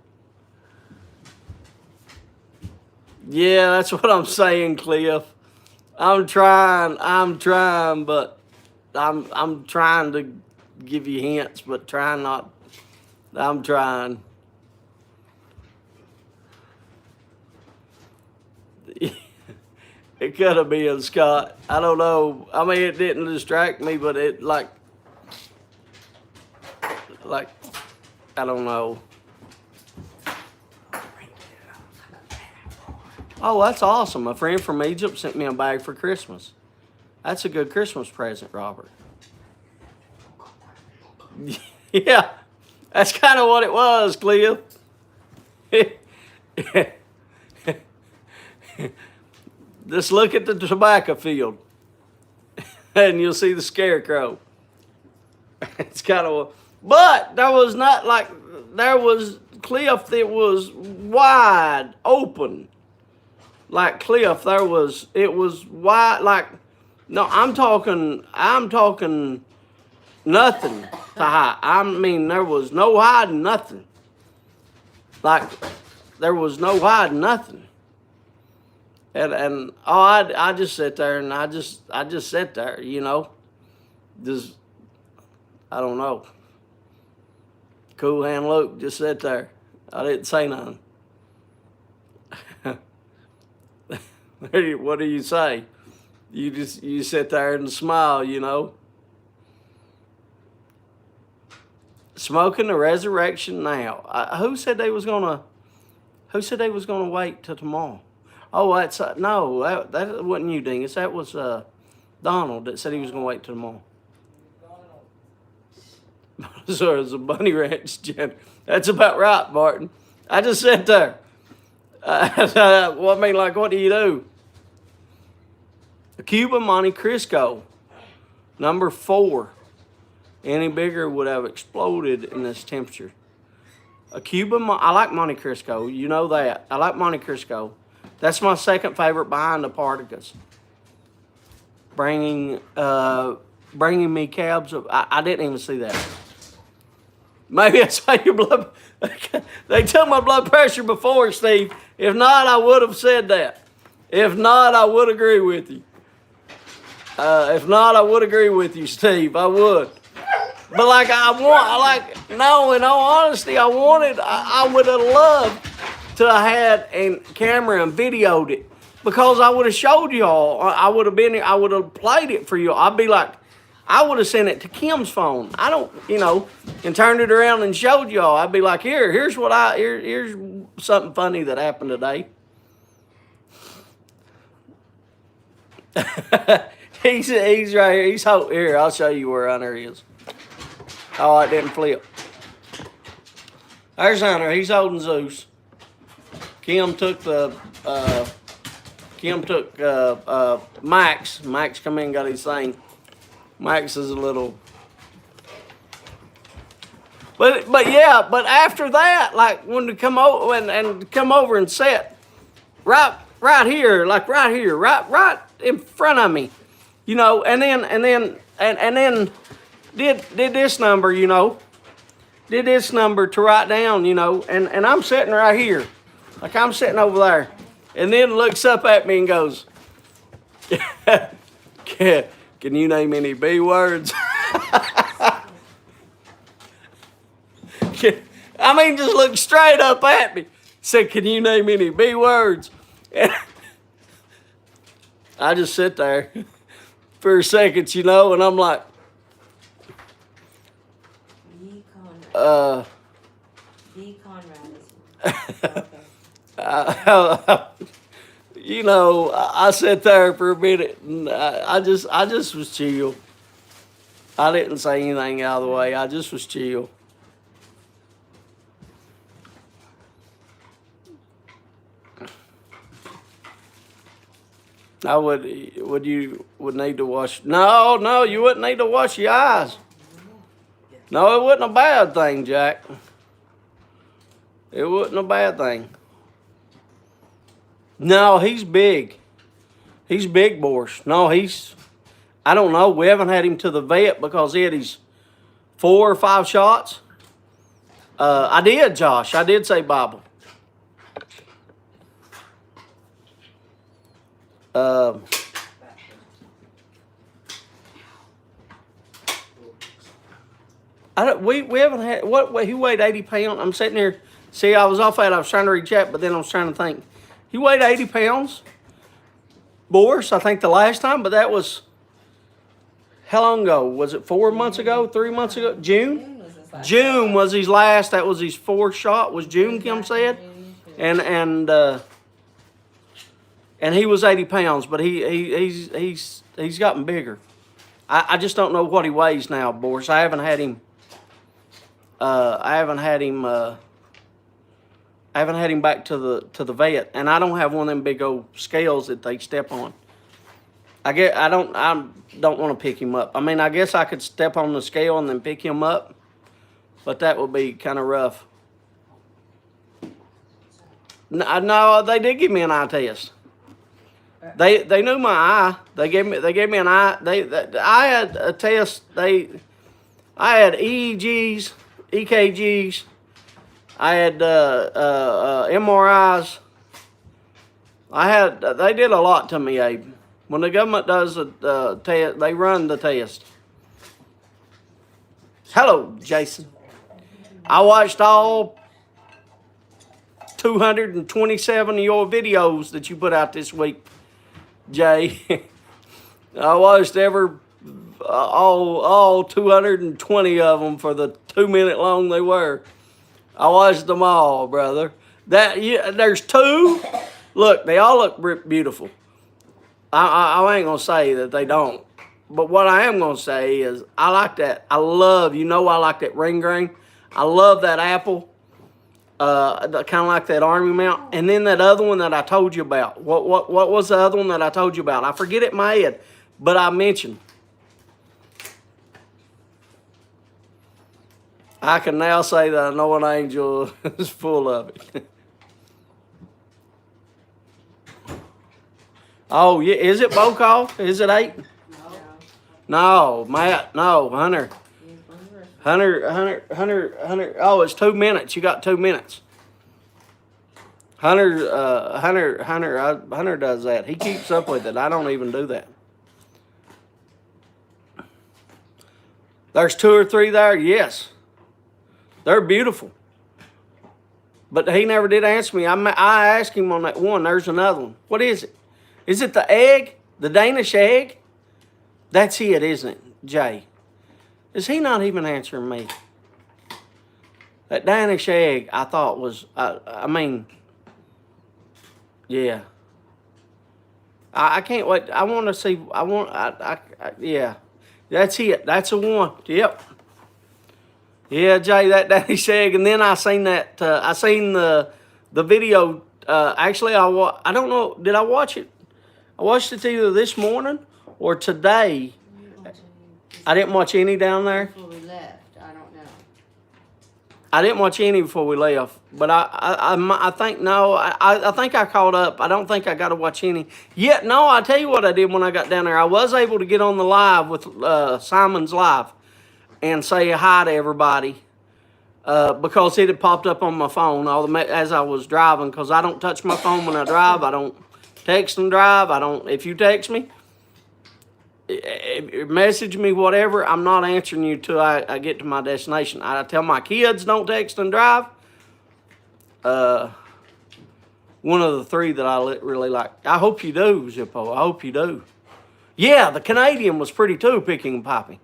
Yeah, that's what I'm saying, Cliff. I'm trying, but I'm trying to give you hints, but trying not. I'm trying. It could have been Scott. I don't know. I mean, it didn't distract me, but it like I don't know. Oh, that's awesome. A friend from Egypt sent me a bag for Christmas. That's a good Christmas present, Robert. Yeah, that's kind of what it was, Cliff. Just look at the tobacco field, and you'll see the scarecrow. It's kind of, but there was not like there was cliff that was wide open, like cliff. It was wide like. No, I'm talking nothing to hide. I mean, there was no hiding nothing. Like, there was no hiding nothing. And oh, I just sit there and I just sit there, you know, just I don't know. Cool Hand Luke just sit there. I didn't say nothing. What do you say? You sit there and smile, you know. Smoking the resurrection now. Who said they was gonna wait till tomorrow? Oh, that's no, that wasn't you, Dingus. That was Donald that said he was gonna wait till tomorrow. So it's a bunny ranch, Jen. That's about right, Martin. I just sat there. Well, I mean, like, what do you do? A Cuban Monte Cristo, number 4. Any bigger would have exploded in this temperature. I like Monte Cristo. You know that. I like Monte Cristo. That's my second favorite behind the Partagas. Bringing me cabs of. I didn't even see that. Maybe that's why your blood. They took my blood pressure before, Steve. If not, I would have said that. If not, I would agree with you. If not, I would agree with you, Steve. I would. But like in all honesty, I would have loved to have had a camera and videoed it because I would have showed y'all. I would have played it for you. I'd be like, I would have sent it to Kim's phone. I don't, and turned it around and showed y'all. I'd be like, here's something funny that happened today. He's right here. He's here. I'll show you where Hunter is. Oh, it didn't flip. There's Hunter. He's holding Zeus. Kim took Max. Max come in and got his thing. Max is a little. But after that, like when to come over and come over and sit right here, right in front of me, and then did this number, did this number to write down, and I'm sitting right here, like I'm sitting over there, and then looks up at me and goes, can you name any B words? I mean, just look straight up at me. Said, can you name any B words? And I just sit there for a second, and I'm like, B. Conrad. Okay. I sat there for a minute and I just was chill. I didn't say anything out of the way. I just was chill. I would need to wash. No, you wouldn't need to wash your eyes. No, it wasn't a bad thing, Jack. It wasn't a bad thing. No, he's big. He's big, Boris. No, I don't know. We haven't had him to the vet because he had his 4 or 5 shots. I did, Josh. I did say Bible. We haven't had what he weighed 80 pounds. I'm sitting here. See, I was off that. I was trying to reach out, but then I was trying to think. He weighed 80 pounds. Boris, I think the last time, but that was how long ago? Was it 4 months ago? 3 months ago? June was his last. That was his 4th shot. Was June? Kim said, and he was 80 pounds, but he's gotten bigger. I just don't know what he weighs now, Boris. I haven't had him I haven't had him. I haven't had him back to the vet, and I don't have one of them big old scales that they step on. I don't want to pick him up. I mean, I guess I could step on the scale and then pick him up, but that would be kind of rough. No, they did give me an eye test. They knew my eye. They gave me an eye. I had a test. I had EEGs, EKGs. I had MRIs. They did a lot to me, Abe. When the government does a test, they run the test. Hello, Jason. I watched all 227 of your videos that you put out this week, Jay. I watched all 220 of them for the 2-minute long they were. I watched them all, brother. There's two. Look, they all look beautiful. I ain't gonna say that they don't, but what I am gonna say is I like that. I like that ring grain. I love that apple. Kind of like that army mount, and then that other one that I told you about. What was the other one that I told you about? I forget it in my head, but I mentioned. I can now say that I know an angel is full of it. Oh yeah, is it bow call? Is it 8? No, Matt. No, Hunter. Hunter. Oh, it's 2 minutes. You got 2 minutes. Hunter does that. He keeps up with it. I don't even do that. There's 2 or 3 there. Yes, they're beautiful. But he never did answer me. I asked him on that one. There's another one. What is it? Is it the egg? The Danish egg? That's it, isn't it, Jay? Is he not even answering me? That Danish egg, I thought was, yeah. I can't wait. I want to see, yeah. That's it. That's the one. Yep. Yeah, Jay, that Danish egg. And then I seen that, I seen the video. Actually, I don't know, did I watch it? I watched it either this morning or today. I didn't watch any down there. Before we left, I don't know. I didn't watch any before we left, but I think no. I think I caught up. I don't think I got to watch any yet. No, I tell you what I did when I got down there. I was able to get on the live with Simon's live and say hi to everybody because it had popped up on my phone as I was driving. Because I don't touch my phone when I drive. I don't text and drive. I don't. If you text me, message me, whatever, I'm not answering you till I get to my destination. I tell my kids don't text and drive. One of the 3 that I really like. I hope you do, Zippo. I hope you do. Yeah, the Canadian was pretty too, picking and popping.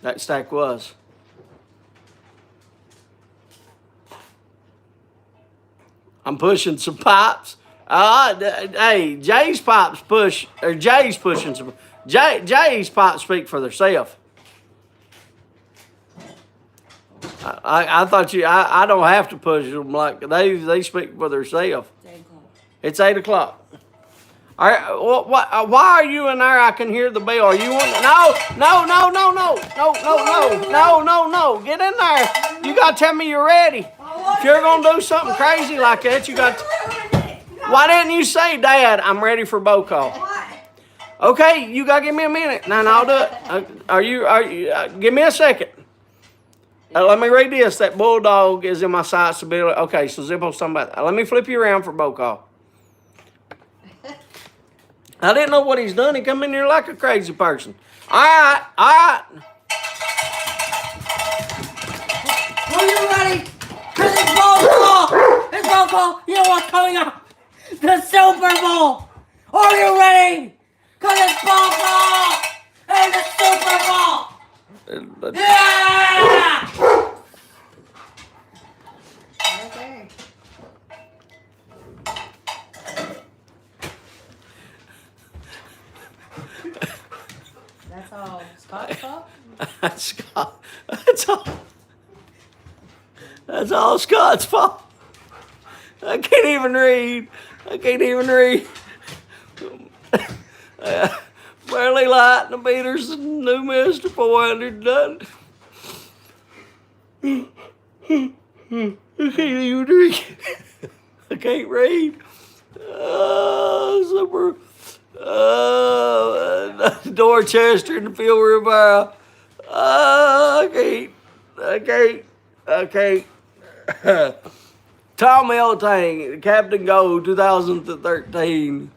That stack was. I'm pushing some pipes. Hey, Jay's pipes push, or Jay's pushing some. Jay's pipes speak for themselves. I thought I don't have to push them like they speak for themselves. It's 8 o'clock. All right, why are you in there? I can hear the bell. Are you want? No. Get in there. You gotta tell me you're ready. If you're gonna do something crazy like that, you got. Why didn't you say, Dad, I'm ready for bow call? Okay, you gotta give me a minute. Now I'll do it. Are you? Give me a second. Let me read this. That bulldog is in my sights to be. Okay, so Zippo's talking about that. Let me flip you around for bow call. I didn't know what he's done. He come in here like a crazy person. All right. Are you ready? Cause it's bowl call. It's bowl call. You know what's coming up? The Super Bowl. Are you ready? Cause it's bowl call and the Super Bowl. Yeah! Okay. That's all Scott's fault? Scott. That's all Scott's fault. I can't even read. Barely lighting the meters, new Mr. 400 done. I can't even read. I can't read. Super. Dorchester and the Field River. I can't. Tom Eltang, Captain Gold, 2013.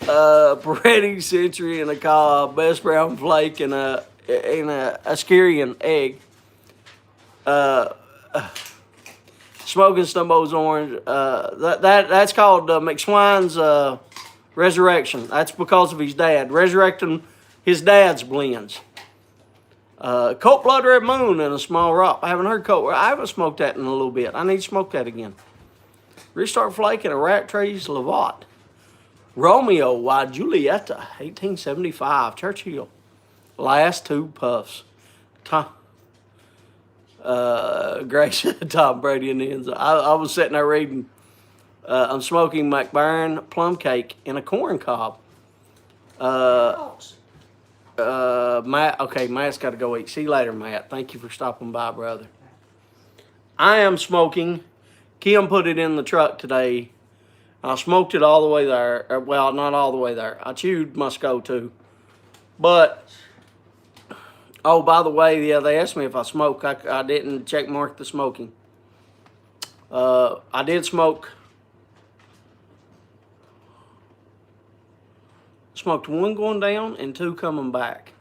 Paredes Century and a cob, best brown flake and a Ascarian egg. Smoking Stumbo's orange. That's called McSwine's resurrection. That's because of his dad resurrecting his dad's blends. Colt Blood Red Moon and a small rock. I haven't heard Colt. I haven't smoked that in a little bit. I need to smoke that again. Restart Flake and a Rat Trees Lavat. Romeo y Julieta, 1875. Churchill. Last two puffs. Grace, Tom Brady and the ends. I was sitting there reading. I'm smoking McBurn plum cake in a corn cob. Matt, okay, Matt's got to go eat. See you later, Matt. Thank you for stopping by, brother. I am smoking. Kim put it in the truck today. I smoked it all the way there. Well, not all the way there. I chewed Musco too. But, oh, by the way, yeah, they asked me if I smoke. I didn't check mark the smoking. I did smoke. Smoked one going down and two coming back.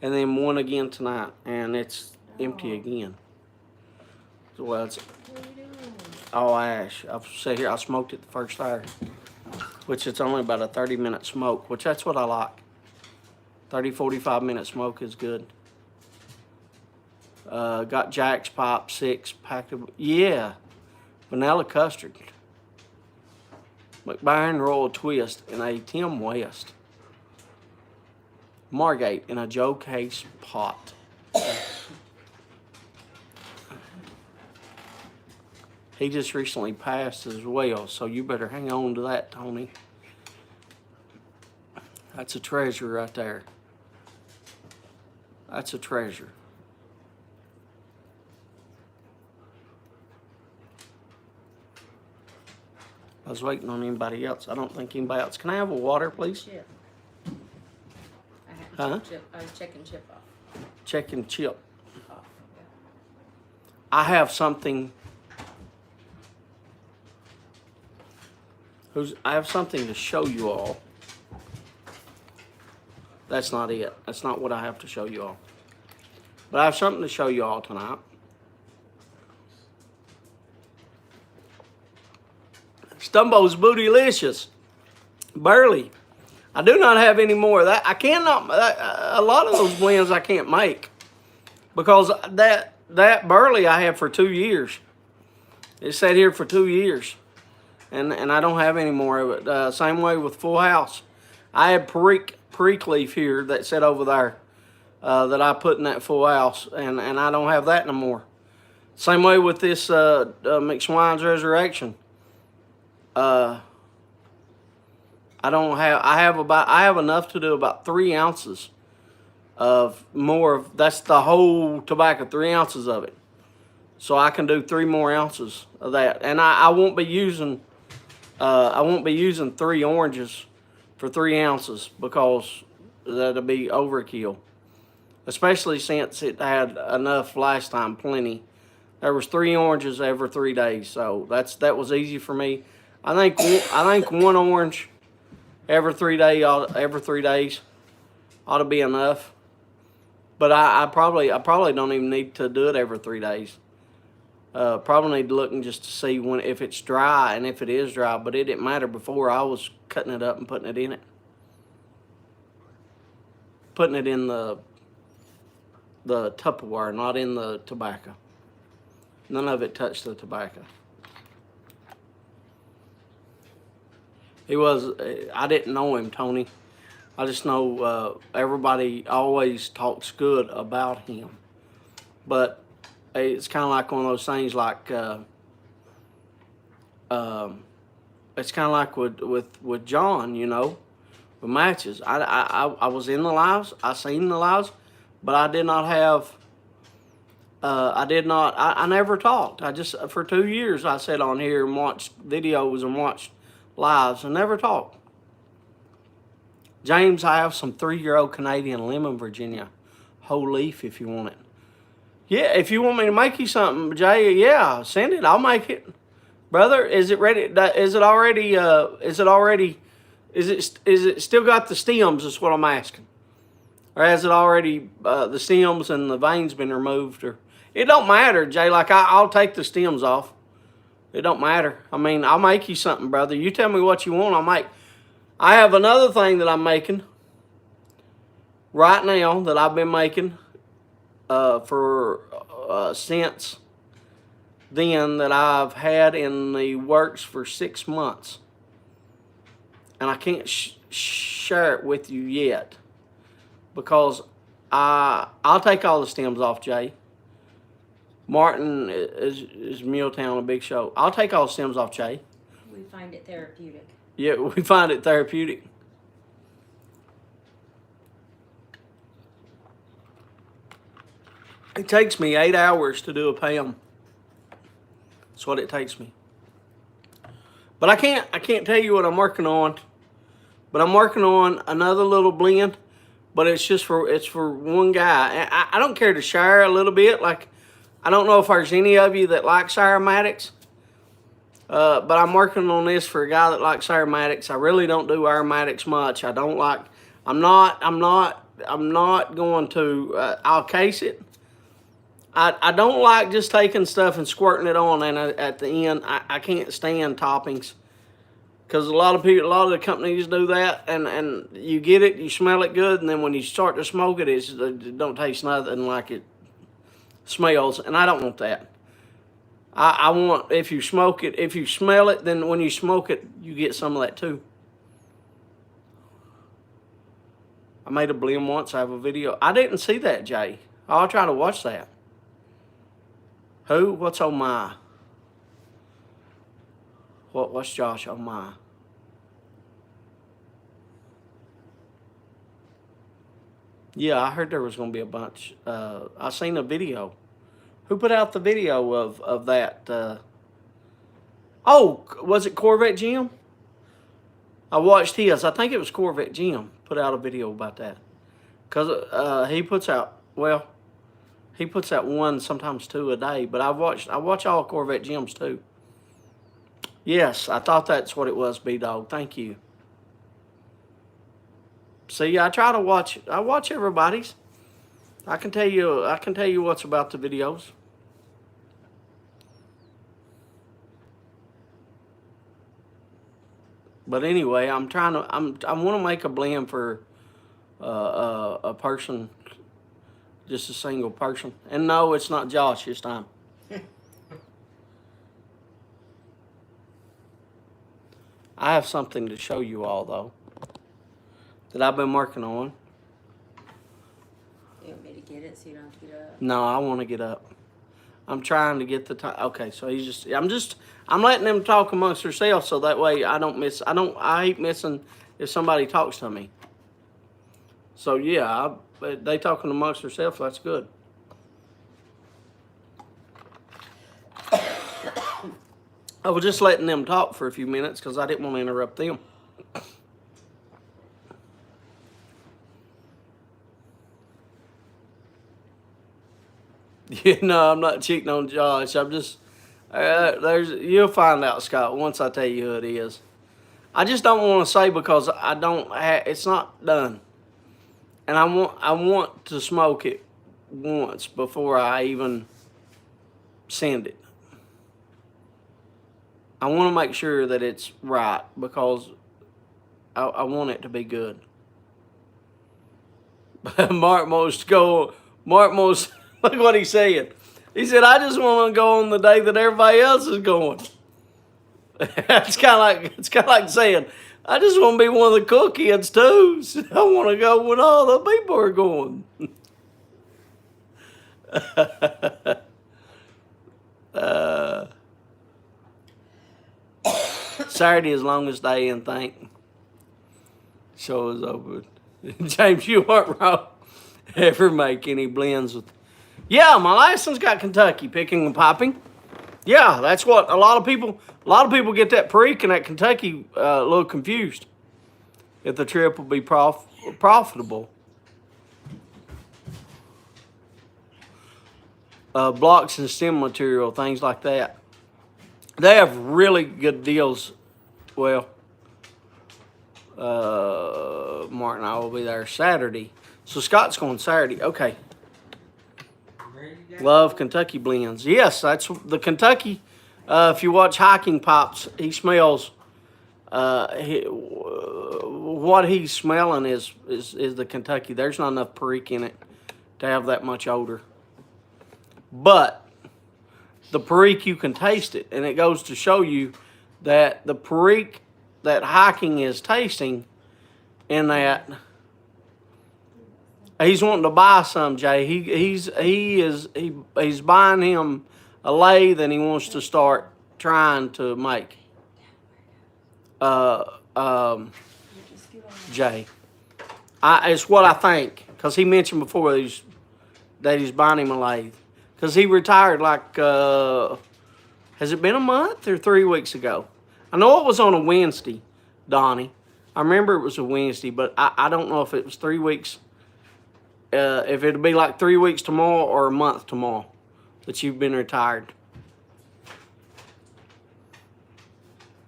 And then one again tonight. And it's empty again. So, well, it's all ash. I've sat here, I smoked it the first hour. Which it's only about a 30-minute smoke. Which that's what I like. 30, 45-minute smoke is good. Got Jack's Pop 6 packed of, yeah. Vanilla custard. McBurn Royal Twist in a Tim West. Margate in a Joe Case pot. He just recently passed as well, so you better hang on to that, Tony. That's a treasure right there. That's a treasure. I was waiting on anybody else. I don't think anybody else. Can I have a water, please? Chip. Huh? Chip. I was checking Chip off. Checking Chip. Yeah. I have something. I have something to show you all. That's not it. That's not what I have to show you all. But I have something to show you all tonight. Stumbo's Bootylicious. Burley. I do not have any more of that. I cannot, a lot of those blends I can't make. Because that Burley I have for 2 years. It sat here for 2 years. And I don't have any more of it. Same way with Full House. I had Perique leaf here that sat over there that I put in that Full House. And I don't have that no more. Same way with this McSwine's Resurrection. I have enough to do about 3 ounces of more of, that's the whole tobacco, 3 ounces of it. So I can do 3 more ounces of that. And I won't be using 3 oranges for 3 ounces because that'll be overkill. Especially since it had enough last time, plenty. There was 3 oranges every 3 days, so that was easy for me. I think 1 orange every 3 days ought to be enough. But I probably don't even need to do it every 3 days. Probably need to look and just to see if it's dry, and if it is dry. But it didn't matter before. I was cutting it up and putting it in it. Putting it in the Tupperware, not in the tobacco. None of it touched the tobacco. I didn't know him, Tony. I just know everybody always talks good about him. But it's kind of like one of those things like, it's kind of like with John, you know, with matches. I was in the lives, I seen the lives, but I did not have, I never talked. I just, for 2 years, I sat on here and watched videos and watched lives and never talked. James, I have some 3-year-old Canadian lemon Virginia. Whole leaf if you want it. Yeah, if you want me to make you something, Jay, yeah, send it. I'll make it. Brother, is it ready? Is it already, is it still got the stems is what I'm asking. Or has it already, the stems and the veins been removed? Or it don't matter, Jay. Like, I'll take the stems off. It don't matter. I mean, I'll make you something, brother. You tell me what you want, I'll make. I have another thing that I'm making right now that I've been making for since then, that I've had in the works for 6 months. And I can't share it with you yet because I'll take all the stems off, Jay. Martin is Milltown, a big show. I'll take all the stems off, Jay. We find it therapeutic. Yeah, we find it therapeutic. It takes me 8 hours to do a pound. That's what it takes me. But I can't tell you what I'm working on. But I'm working on another little blend. But it's for one guy. I don't care to share a little bit. Like, I don't know if there's any of you that likes aromatics. But I'm working on this for a guy that likes aromatics. I really don't do aromatics much. I don't like. I'm not going to. I'll case it. I don't like just taking stuff and squirting it on, and at the end, I can't stand toppings. Because a lot of the companies do that, and you get it, you smell it good, and then when you start to smoke it, it don't taste nothing like it smells, and I don't want that. I want, if you smoke it, if you smell it, then when you smoke it, you get some of that too. I made a blend once. I have a video. I didn't see that, Jay. I'll try to watch that. Who? What's on my? What's Josh on my? Yeah, I heard there was going to be a bunch. I seen a video. Who put out the video of that? Oh, was it Corvette Jim? I watched his. I think it was Corvette Jim put out a video about that. Because he puts out, well, he puts out 1, sometimes 2 a day. But I watch all Corvette Jims too. Yes, I thought that's what it was, B-Dog. Thank you. See, I try to watch. I watch everybody's. I can tell you what's about the videos. But anyway, I want to make a blend for a person, just a single person. And no, it's not Josh this time. I have something to show you all though that I've been working on. You want me to get it so you don't have to get up? No, I want to get up. I'm trying to get the time. Okay, so I'm letting them talk amongst themselves so that way I hate missing if somebody talks to me. So yeah, they talking amongst themselves, that's good. I was just letting them talk for a few minutes because I didn't want to interrupt them. Yeah, no, I'm not cheating on Josh. I'm just you'll find out, Scott, once I tell you who it is. I just don't want to say because it's not done, and I want to smoke it once before I even send it. I want to make sure that it's right because I want it to be good. Mark Most, look what he said. He said, I just want to go on the day that everybody else is going. It's kind of like saying, I just want to be one of the cool kids too. So I want to go when all the people are going. Saturday is longest day in think. Show is over. James, you weren't wrong. Ever make any blends with? Yeah, my last one's got Kentucky picking and popping. Yeah, that's what a lot of people get that Perique and that Kentucky a little confused. If the trip will be profitable. Blocks and stem material, things like that. They have really good deals. Well, Mark and I will be there Saturday. So Scott's going Saturday. Okay. Love Kentucky blends. Yes, that's the Kentucky. If you watch Hiking Pops, he smells. What he's smelling is the Kentucky. There's not enough Perique in it to have that much odor. But the Perique, you can taste it, and it goes to show you that the Perique that Hiking is tasting, in that he's wanting to buy some, Jay. He's buying him a lathe, and he wants to start trying to make. Jay, it's what I think, because he mentioned before that he's buying him a lathe, because he retired like has it been a month or 3 weeks ago? I know it was on a Wednesday, Donnie. I remember it was a Wednesday, but I don't know if it was 3 weeks. If it'll be like 3 weeks tomorrow or a month tomorrow that you've been retired.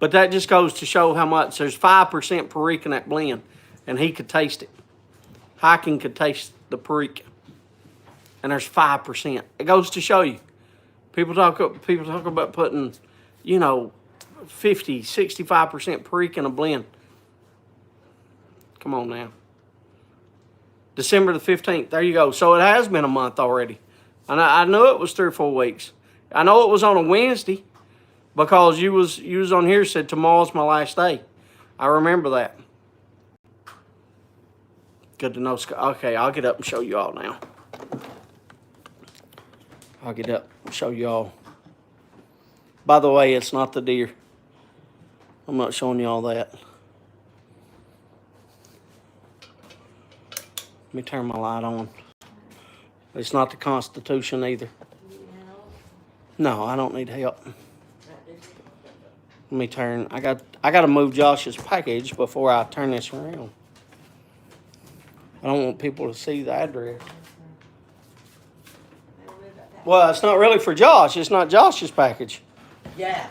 But that just goes to show how much. There's 5% Perique in that blend, and he could taste it. Hiking could taste the Perique, and there's 5%. It goes to show you. People talk about putting, 50, 65% Perique in a blend. Come on now. December the 15th. There you go. So it has been a month already. And I knew it was 3 or 4 weeks. I know it was on a Wednesday because you was on here, said tomorrow's my last day. I remember that. Good to know. Okay, I'll get up and show you all now. I'll get up and show you all. By the way, it's not the deer. I'm not showing you all that. Let me turn my light on. It's not the Constitution either. No, I don't need help. Let me turn. I got to move Josh's package before I turn this around. I don't want people to see the address. Well, it's not really for Josh. It's not Josh's package. Yeah.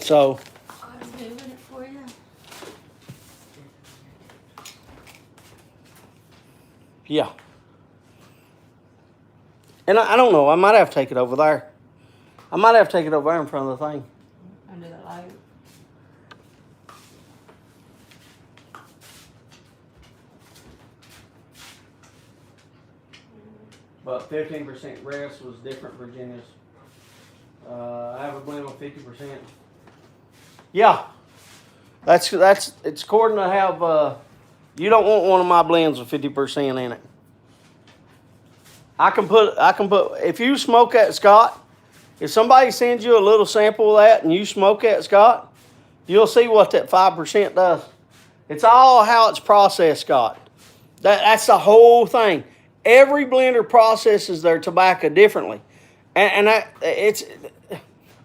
So. I'm moving it for you. Yeah. And I don't know. I might have to take it over there. I might have to take it over there in front of the thing. Under the light. But 15% rest was different Virginia's. I have a blend of 50%. Yeah. That's it's according to have you don't want one of my blends with 50% in it. I can put if you smoke that, Scott, if somebody sends you a little sample of that and you smoke that, Scott, you'll see what that 5% does. It's all how it's processed, Scott. That's the whole thing. Every blender processes their tobacco differently. And I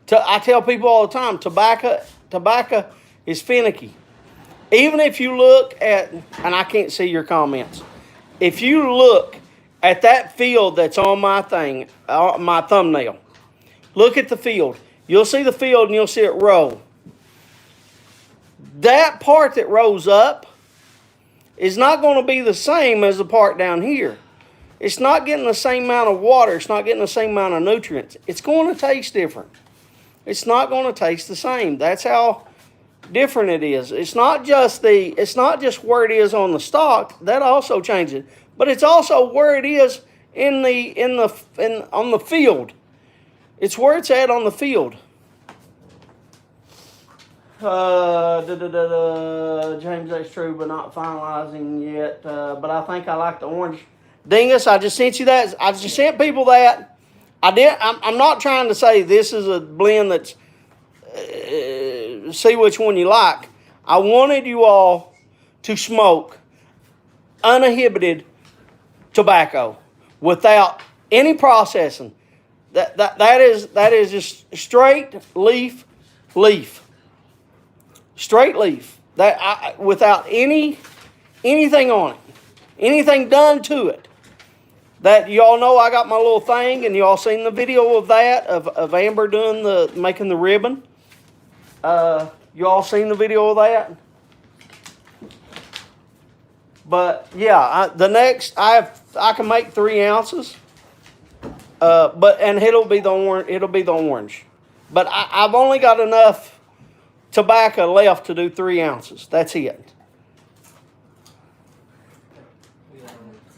tell people all the time, tobacco is finicky. Even if you look at, and I can't see your comments, if you look at that field that's on my thing, my thumbnail, look at the field. You'll see the field and you'll see it roll. That part that rolls up is not going to be the same as the part down here. It's not getting the same amount of water. It's not getting the same amount of nutrients. It's going to taste different. It's not going to taste the same. That's how different it is. It's not just where it is on the stalk. That also changes. But it's also where it is on the field. It's where it's at on the field. James, that's true, but not finalizing yet. But I think I like the orange. Dingus, I just sent you that. I just sent people that. I'm not trying to say this is a blend that's see which one you like. I wanted you all to smoke uninhibited tobacco without any processing. That is just straight leaf, straight leaf. Without anything on it, anything done to it. That y'all know I got my little thing, and y'all seen the video of that of Amber making the ribbon. Y'all seen the video of that? But yeah, the next I can make 3 ounces. And it'll be the orange. But I've only got enough tobacco left to do 3 ounces. That's it.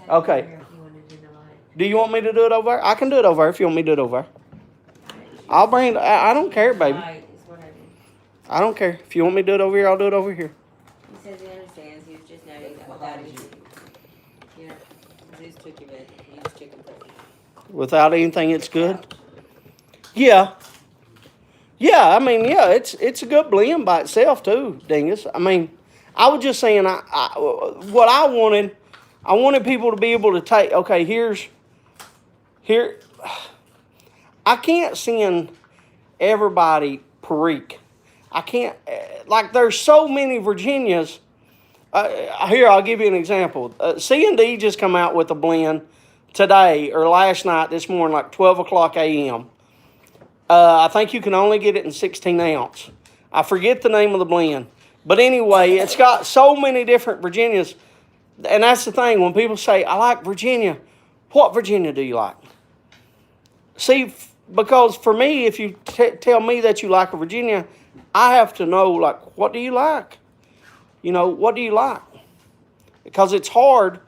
Okay. Do you want me to do it over there? I can do it over there if you want me to do it over there. I'll bring it. I don't care, baby. I don't care. If you want me to do it over here, I'll do it over here. He says he understands. He was just noting that without anything. You know, Zeus took your bed. He was chicken pudding. Without anything, it's good. Yeah. Yeah, I mean, yeah, it's a good blend by itself too, Dingus. I mean, I was just saying, what I wanted people to be able to take. Okay, here. I can't send everybody Perique. I can't, like, there's so many Virginias. Here, I'll give you an example. C&D just come out with a blend today, or last night, this morning, like 12 o'clock a.m. I think you can only get it in 16 ounce. I forget the name of the blend. But anyway, it's got so many different Virginias. And that's the thing. When people say, I like Virginia, what Virginia do you like? See, because for me, if you tell me that you like a Virginia, I have to know, like, what do you like? You know, what do you like? Because it's hard.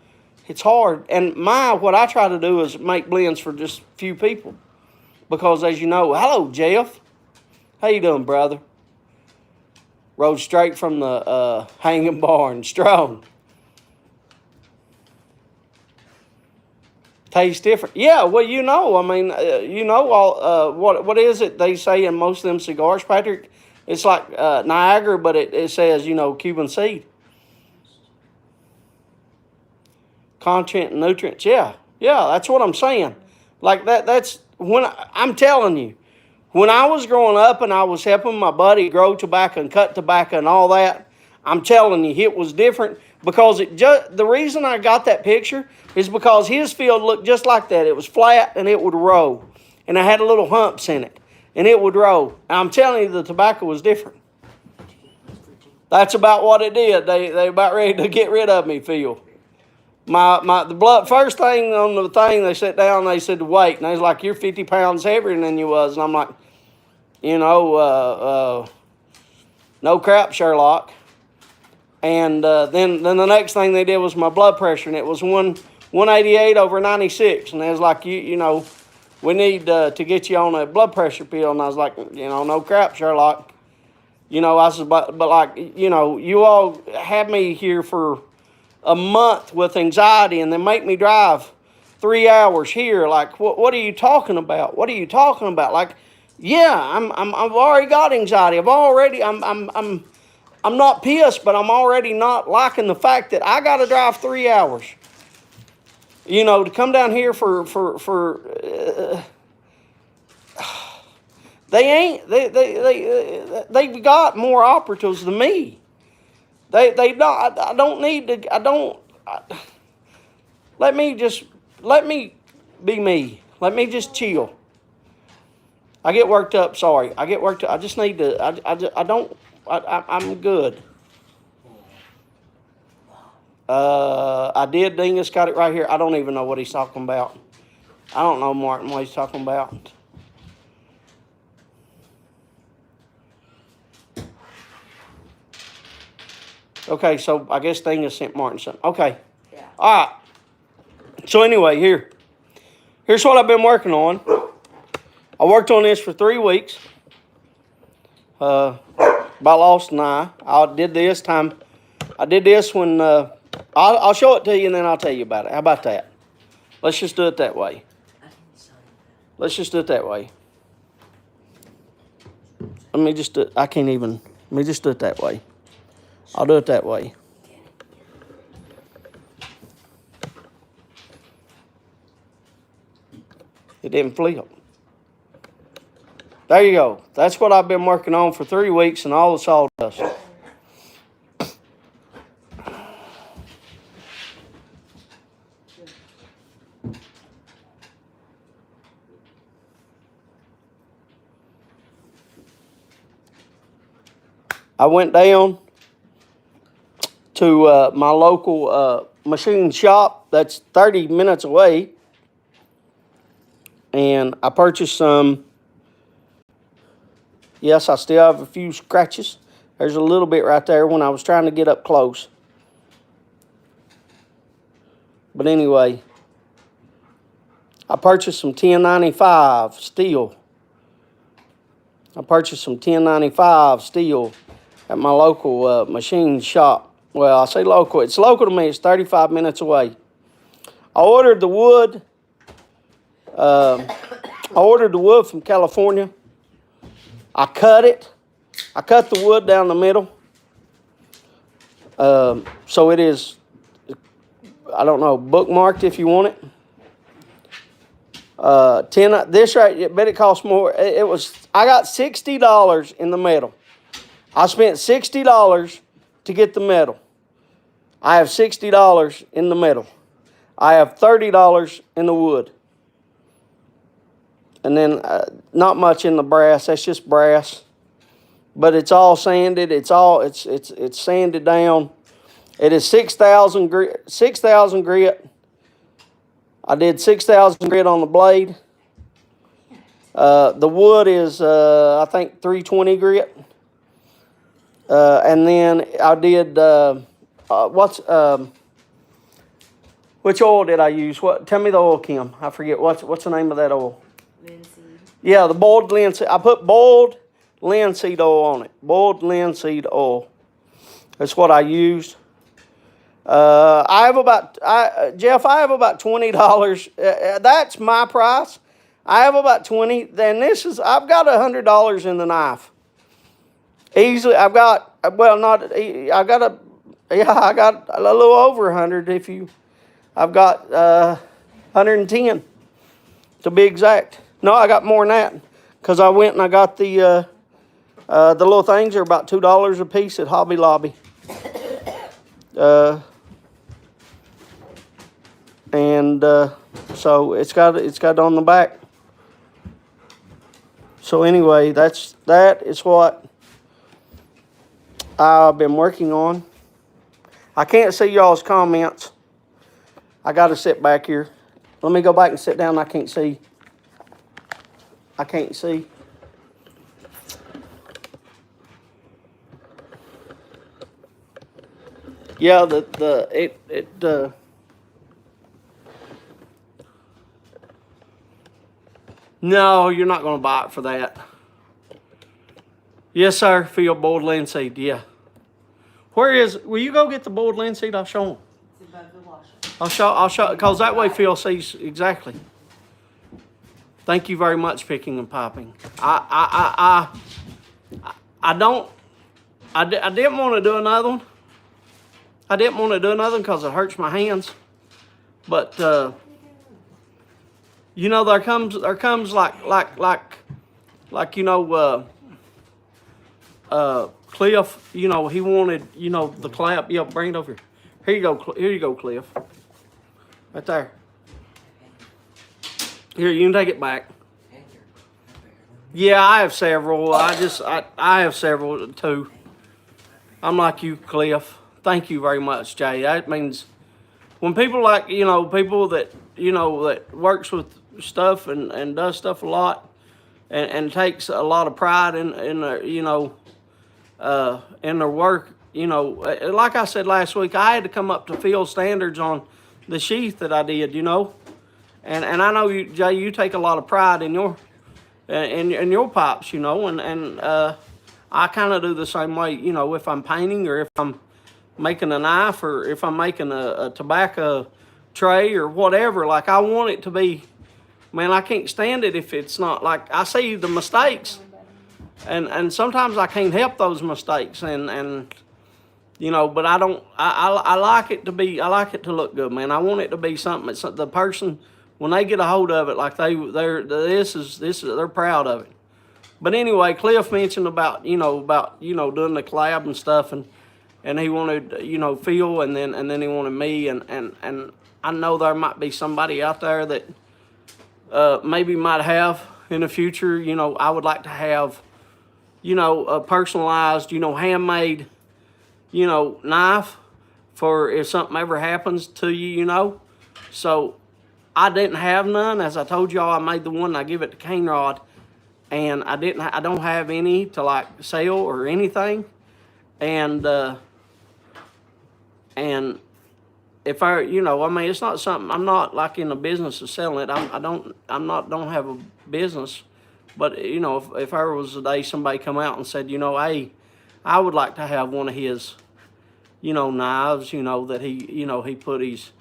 It's hard. And what I try to do is make blends for just a few people. Because as you know, hello, Jeff. How you doing, brother? Rode straight from the hanging barn, strong. Tastes different. Yeah, well, you know, I mean, all what is it they say in most of them cigars, Patrick? It's like Niagara, but it says, Cuban seed. Content and nutrients, yeah, that's what I'm saying. Like that's when I'm telling you, when I was growing up and I was helping my buddy grow tobacco and cut tobacco and all that, I'm telling you, it was different because the reason I got that picture is because his field looked just like that. It was flat and it would roll, and I had little humps in it, and it would roll. And I'm telling you, the tobacco was different. That's about what it did. They about ready to get rid of me, Phil. The blood first thing on the thing, they sat down and they said to wait, and they was like, you're 50 pounds heavier than you was. And I'm like, no crap, Sherlock. And then the next thing they did was my blood pressure, and it was 188 over 96. And they was like, we need to get you on a blood pressure pill. And I was like, no crap, Sherlock. I said, but like, you all had me here for a month with anxiety, and then make me drive 3 hours here. Like, what are you talking about? What are you talking about? Like, yeah, I've already got anxiety. I'm not pissed, but I'm already not liking the fact that I got to drive 3 hours. To come down here for they've got more operatives than me. They not. I don't need to. Let me be me. Let me just chill. I get worked up. Sorry, I get worked up. I just need to. I'm good. I did. Dingus got it right here. I don't even know what he's talking about. I don't know, Martin, what he's talking about. Okay, so I guess Dingus sent Martin something. Okay. Yeah. All right. So anyway, here's what I've been working on. I worked on this for 3 weeks. By Lost and I did this time. I did this when I'll show it to you and then I'll tell you about it. How about that? Let's just do it that way. I can sign Let's just do it that way. Let me just do it. I can't even. Let me just do it that way. I'll do it that way. It didn't flip. There you go. That's what I've been working on for 3 weeks and all the sawdust. I went down to my local machine shop that's 30 minutes away, and I purchased some. Yes, I still have a few scratches. There's a little bit right there when I was trying to get up close. But anyway, I purchased some 1095 steel. I purchased some 1095 steel at my local machine shop. Well, I say local. It's local to me. It's 35 minutes away. I ordered the wood. I ordered the wood from California. I cut it. I cut the wood down the middle. So it is, I don't know, bookmarked if you want it. This right, but it costs more. I got $60 in the metal. I spent $60 to get the metal. I have $60 in the metal. I have $30 in the wood. And then not much in the brass. That's just brass. But it's all sanded. It's sanded down. It is 6,000 grit. I did 6,000 grit on the blade. The wood is I think 320 grit. And then I did which oil did I use? Tell me the oil, Kim. I forget what's the name of that oil. Linseed. Yeah, the boiled linseed. I put boiled linseed oil on it. Boiled linseed oil. That's what I used. I have about $20. That's my price. I have about 20. Then I've got $100 in the knife. Easily, I got a little over 100 I've got 110 to be exact. No, I got more than that because I went and I got the little things are about $2 a piece at Hobby Lobby. So it's got on the back. So anyway, that is what I've been working on. I can't see y'all's comments. I got to sit back here. Let me go back and sit down. I can't see. Yeah, no, you're not going to buy it for that. Yes, sir. Field boiled linseed. Yeah. Will you go get the boiled linseed? I'll show him. It's above the washer. I'll show, because that way Phil sees exactly. Thank you very much, Picking and Popping. I didn't want to do another one. I didn't want to do another one because it hurts my hands. But there comes like Cliff. He wanted the clap. Yeah, bring it over here. Here you go, Cliff. Right there. Here, you can take it back. Yeah, I have several. I have several too. I'm like you, Cliff. Thank you very much, Jay. That means when people people that that works with stuff and does stuff a lot and takes a lot of pride in their in their work. Like I said last week, I had to come up to field standards on the sheath that I did. And I know you, Jay, you take a lot of pride in your pipes, and I kind of do the same way, if I'm painting or if I'm making a knife or if I'm making a tobacco tray or whatever. Like, I want it to be, man, I can't stand it if it's not. Like, I see the mistakes, and sometimes I can't help those mistakes, and you know, but I don't, I like it to be, I like it to look good, man. I want it to be something that's the person, when they get a hold of it, like this is, they're proud of it. But anyway, Cliff mentioned about doing the collab and stuff, and he wanted, Phil, and then he wanted me, and I know there might be somebody out there that maybe might have in the future. I would like to have, a personalized, handmade, knife for if something ever happens to you, So I didn't have none. As I told y'all, I made the one and I give it to Cane Rod, and I don't have any to like sell or anything, and if I, it's not something, I'm not like in the business of selling it. I don't have a business, but if there was a day somebody come out and said, hey, I would like to have one of his, knives, that he put his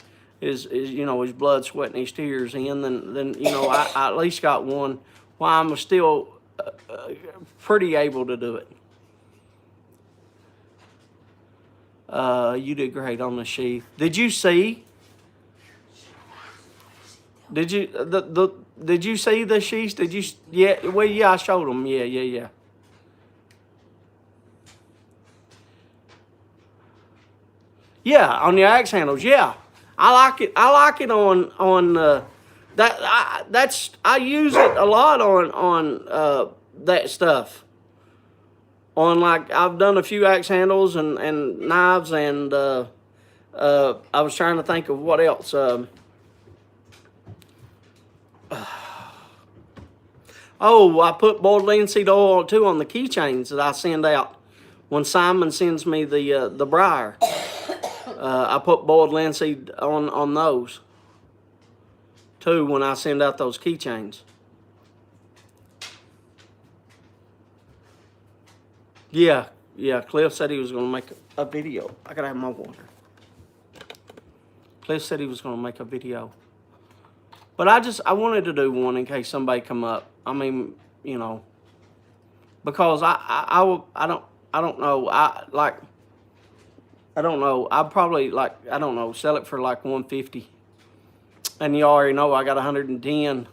blood, sweat, and his tears in, then I at least got one while I'm still pretty able to do it. You did great on the sheath. Did you see? Did you did you see the sheaths? Did you? Yeah. Well, yeah, I showed them. Yeah. Yeah, on the axe handles. Yeah, I like it. I like it on that. I use it a lot on that stuff. On, like, I've done a few axe handles and knives, and I was trying to think of what else. I put boiled linseed oil too on the keychains that I send out. When Simon sends me the briar, I put boiled linseed on those too when I send out those keychains. Yeah. Cliff said he was going to make a video. I gotta have my water. Cliff said he was going to make a video, but I wanted to do one in case somebody come up. I mean, because I don't know. I don't know. I'd probably sell it for like $150. And you already know I got 110,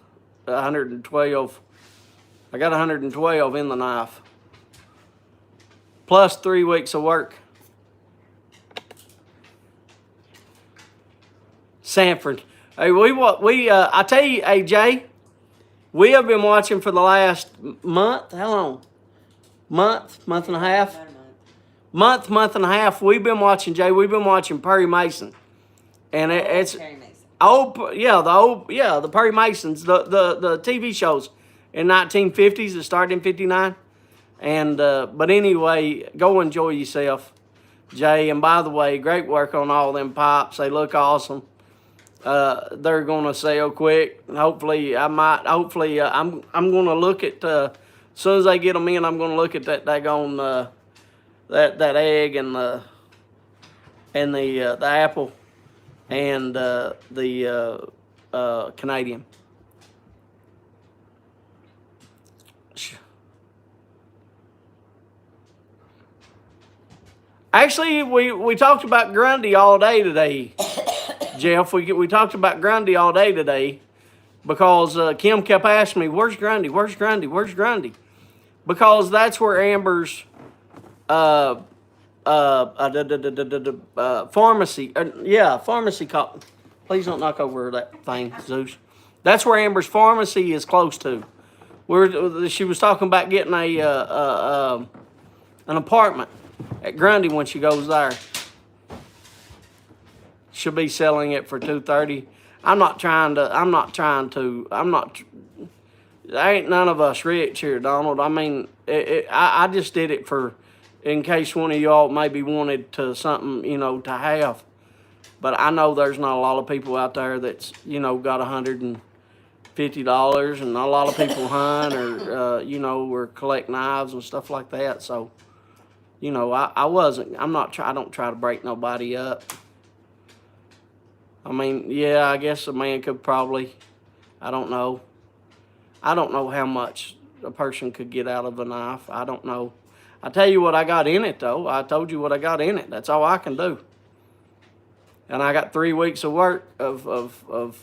112. I got 112 in the knife. Plus 3 weeks of work. Sanford. Hey, I tell you, AJ, we have been watching for the last month. How long? Month and a half. About a month. Month and a half. We've been watching, Jay. We've been watching Perry Mason, and it's Perry Mason. the Perry Masons, the TV shows in 1950s that started in '59. And but anyway, go enjoy yourself, Jay. And by the way, great work on all them pipes. They look awesome. They're gonna sell quick. And hopefully, I'm gonna look at as soon as I get them in. I'm gonna look at that daggone that egg and the apple and the Canadian. Actually, we talked about Grundy all day today, Jeff. We talked about Grundy all day today because Kim kept asking me, "Where's Grundy? Where's Grundy? Where's Grundy?" Because that's where Amber's pharmacy. Pharmacy. Please don't knock over that thing, Zeus. That's where Amber's pharmacy is close to. She was talking about getting an apartment at Grundy when she goes there. She'll be selling it for $230. There ain't none of us rich here, Donald. I mean, I just did it for, in case one of y'all maybe wanted something, to have. But I know there's not a lot of people out there that's, got $150, and a lot of people hunt or collect knives and stuff like that. So, I don't try to break nobody up. I mean, yeah, I guess a man could probably, I don't know. I don't know how much a person could get out of a knife. I don't know. I tell you what I got in it, though. I told you what I got in it. That's all I can do. And I got 3 weeks of work of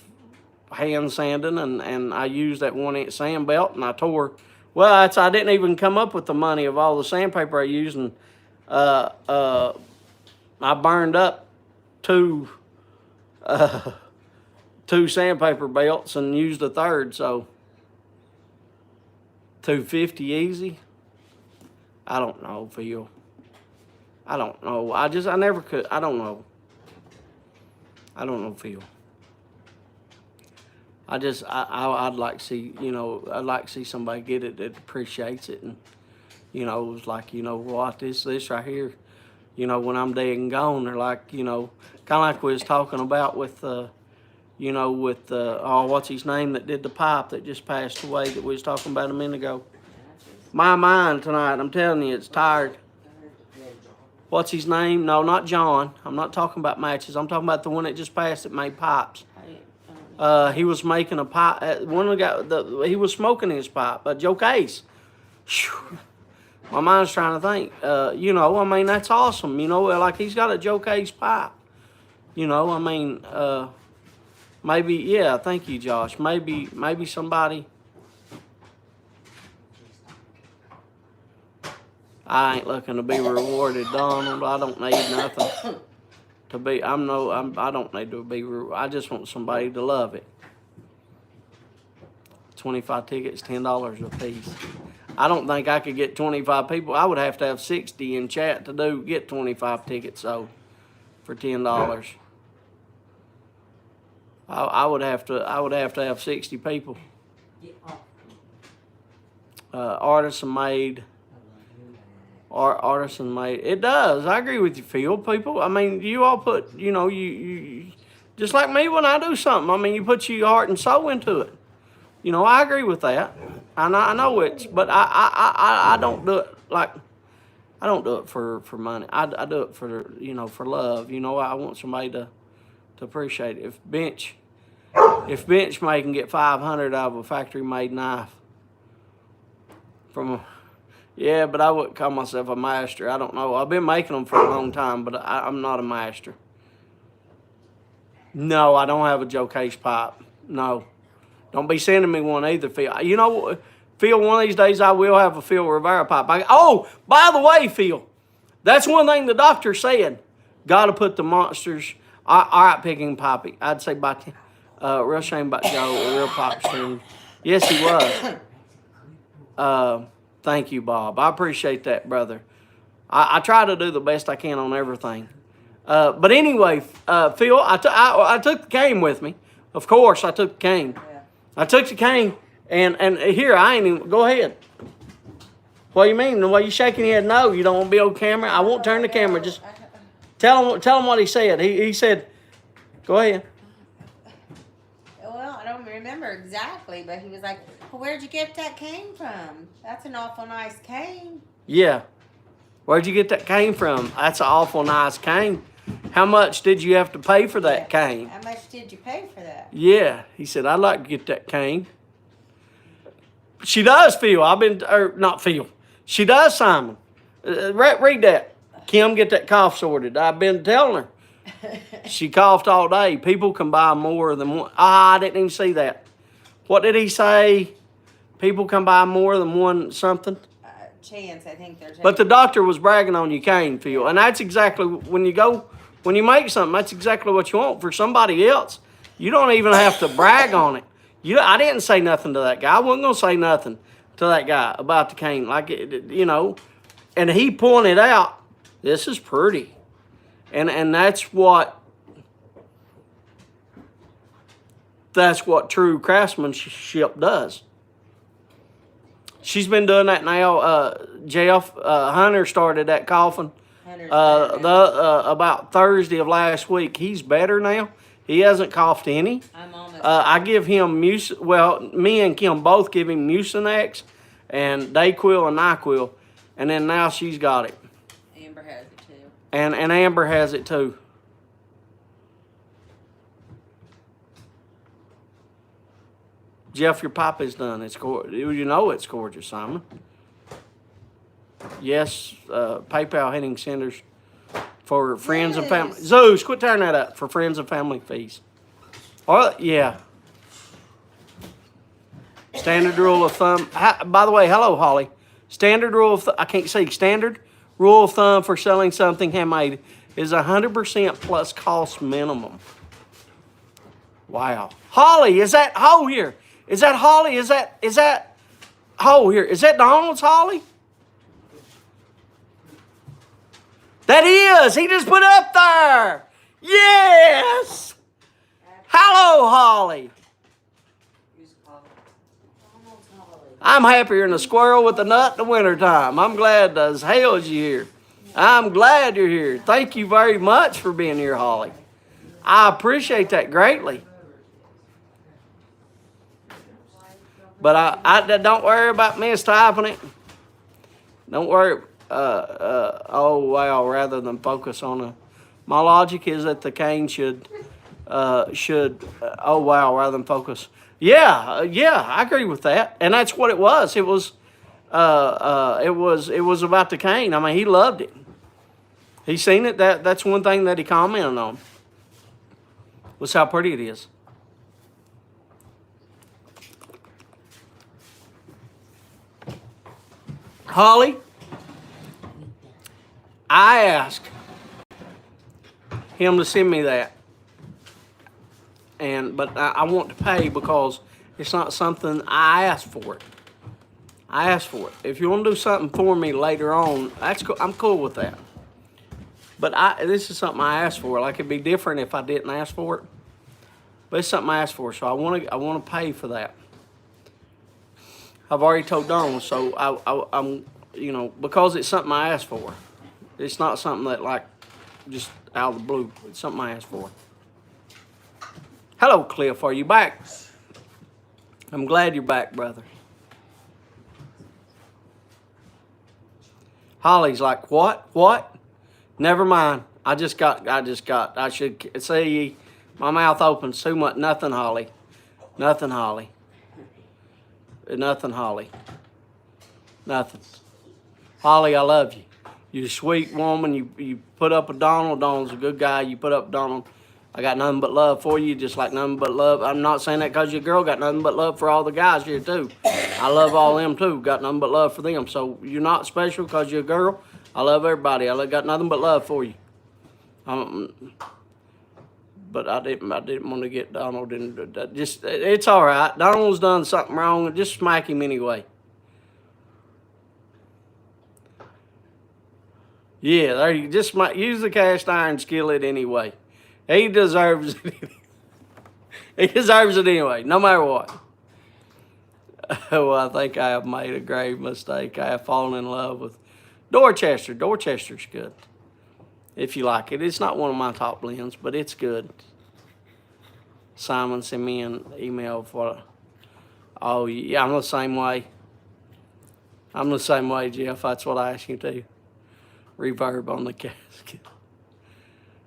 hand sanding, and I used that 1-inch sand belt, and I tore. Well, I didn't even come up with the money of all the sandpaper I used, and I burned up two sandpaper belts and used a third, so $250 easy. I don't know, Phil. I don't know. I never could. I don't know. I don't know, Phil. I'd like to see, I'd like to see somebody get it that appreciates it, and, it's like, what, this right here, when I'm dead and gone, they're like, kind of like we was talking about with, what's his name that did the pipe that just passed away that we was talking about a minute ago. My mind tonight, I'm telling you, it's tired. What's his name? No, not John. I'm not talking about matches. I'm talking about the one that just passed that made pipes. He was making a pipe. He was smoking his pipe. Joe Case. Whew. My mind's trying to think. I mean, that's awesome. Like he's got a Joe Case pipe. Maybe, yeah, thank you, Josh. Maybe somebody. I ain't looking to be rewarded, Donald. I don't need nothing to be. I don't need to be. I just want somebody to love it. 25 tickets, $10 a piece. I don't think I could get 25 people. I would have to have 60 in chat to get 25 tickets sold for $10. I would have to have 60 people. Artisan made. Artisan made. It does. I agree with you, Phil. People, I mean, you all put, you just like me when I do something. I mean, you put your heart and soul into it. I agree with that. I know it's, but I don't do it like, I don't do it for money. I do it for, for love. I want somebody to appreciate it. If bench may can get 500 out of a factory made knife yeah, but I wouldn't call myself a master. I don't know. I've been making them for a long time, but I'm not a master. No, I don't have a Joe Case pipe. No. Don't be sending me one either, Phil. Phil, one of these days I will have a Phil Rivera pipe. By the way, Phil, that's one thing the doctor said. Got to put the monsters. All right, picking Poppy. I'd say by real shame about Joe, a real pop stream. Yes, he was. Thank you, Bob. I appreciate that, brother. I try to do the best I can on everything. But anyway, Phil, I took the cane with me. Of course, I took the cane. Yeah. I took the cane, and here, I ain't even, go ahead. What do you mean? Why you shaking your head? No, you don't want to be on camera? I won't turn the camera. Just tell him what he said. He said, go ahead. Well, I don't remember exactly, but he was like, well, where'd you get that cane from? That's an awful nice cane. Yeah. Where'd you get that cane from? That's an awful nice cane. How much did you have to pay for that cane? How much did you pay for that? Yeah. He said, I'd like to get that cane. She does, Phil. Not Phil. She does, Simon. Read that. Kim, get that cough sorted. I've been telling her. She coughed all day. People can buy more than one. I didn't even see that. What did he say? People can buy more than one something? Chance, I think there's. But the doctor was bragging on your cane, Phil. And that's exactly, when you make something, that's exactly what you want. For somebody else, you don't even have to brag on it. I didn't say nothing to that guy. I wasn't going to say nothing to that guy about the cane. And he pointed out, this is pretty. And that's what true craftsmanship does. She's been doing that now. Jeff Hunter started that coughing about Thursday of last week. He's better now. He hasn't coughed any. I'm almost. I give him me and Kim both give him Mucinex and Dayquil and NyQuil, and then now she's got it. Amber has it too. And Amber has it too. Jeff, your papa's done. You know it's gorgeous, Simon. Yes, PayPal hitting senders for friends and family. Zeus, quit tearing that up for friends and family fees. Oh, yeah. Standard rule of thumb. By the way, hello, Holly. Standard rule of I can't say standard rule of thumb for selling something handmade is 100% plus cost minimum. Wow. Holly, is that Ho here? Is that Holly? Is that Ho here? Is that Donald's Holly? That is. He just put up there. Yes. Hello, Holly. I'm happier than a squirrel with a nut in the wintertime. I'm glad as hell as you're here. I'm glad you're here. Thank you very much for being here, Holly. I appreciate that greatly. But I don't worry about mistyping it. Don't worry. Oh, wow, rather than focus on the... My logic is that the cane should oh, wow, rather than focus... Yeah, I agree with that, and that's what it was. It was about the cane. I mean, he loved it. He seen it. That's one thing that he commented on. Was how pretty it is. Holly, I asked him to send me that. But I want to pay because it's not something I asked for it. I asked for it. If you want to do something for me later on, that's cool. I'm cool with that. But this is something I asked for. Like it'd be different if I didn't ask for it. But it's something I asked for, so I want to pay for that. I've already told Donald, so I'm because it's something I asked for. It's not something that like just out of the blue. It's something I asked for. Hello, Cliff. Are you back? I'm glad you're back, brother. Holly's like, what? What? Never mind. I should see my mouth opens too much. Nothing, Holly. Nothing, Holly. Nothing, Holly. Nothing. Holly, I love you. You're a sweet woman. You put up with Donald. Donald's a good guy. You put up with Donald. I got nothing but love for you, just like nothing but love. I'm not saying that because you're a girl. Got nothing but love for all the guys here, too. I love all them, too. Got nothing but love for them. So you're not special because you're a girl. I love everybody. I got nothing but love for you. But I didn't want to get Donald into that. It's all right. Donald's done something wrong. Just smack him anyway. Yeah, there you just use the cast iron skillet anyway. He deserves it. He deserves it anyway, no matter what. Oh, I think I have made a grave mistake. I have fallen in love with Dorchester. Dorchester's good. If you like it. It's not one of my top blends, but it's good. Simon sent me an email for... Oh, yeah, I'm the same way. I'm the same way, Jeff. That's what I asked you to. Reverb on the casket.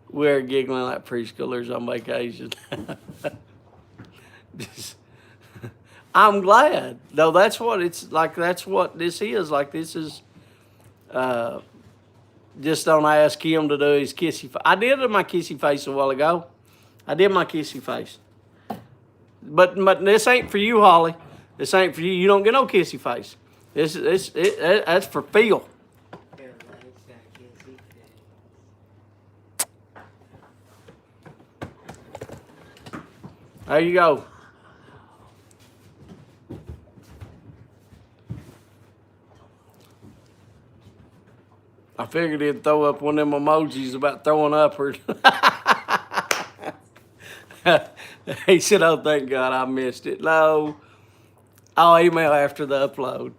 We're giggling like preschoolers on vacation. I'm glad. No, that's what it's like. That's what this is. Like, this is, just don't ask him to do his kissy face. I did my kissy face a while ago. I did my kissy face. But this ain't for you, Holly. This ain't for you. You don't get no kissy face. That's for Phil. There you go. I figured he'd throw up one of them emojis about throwing up or... He said, oh, thank God I missed it. No. I'll email after the upload.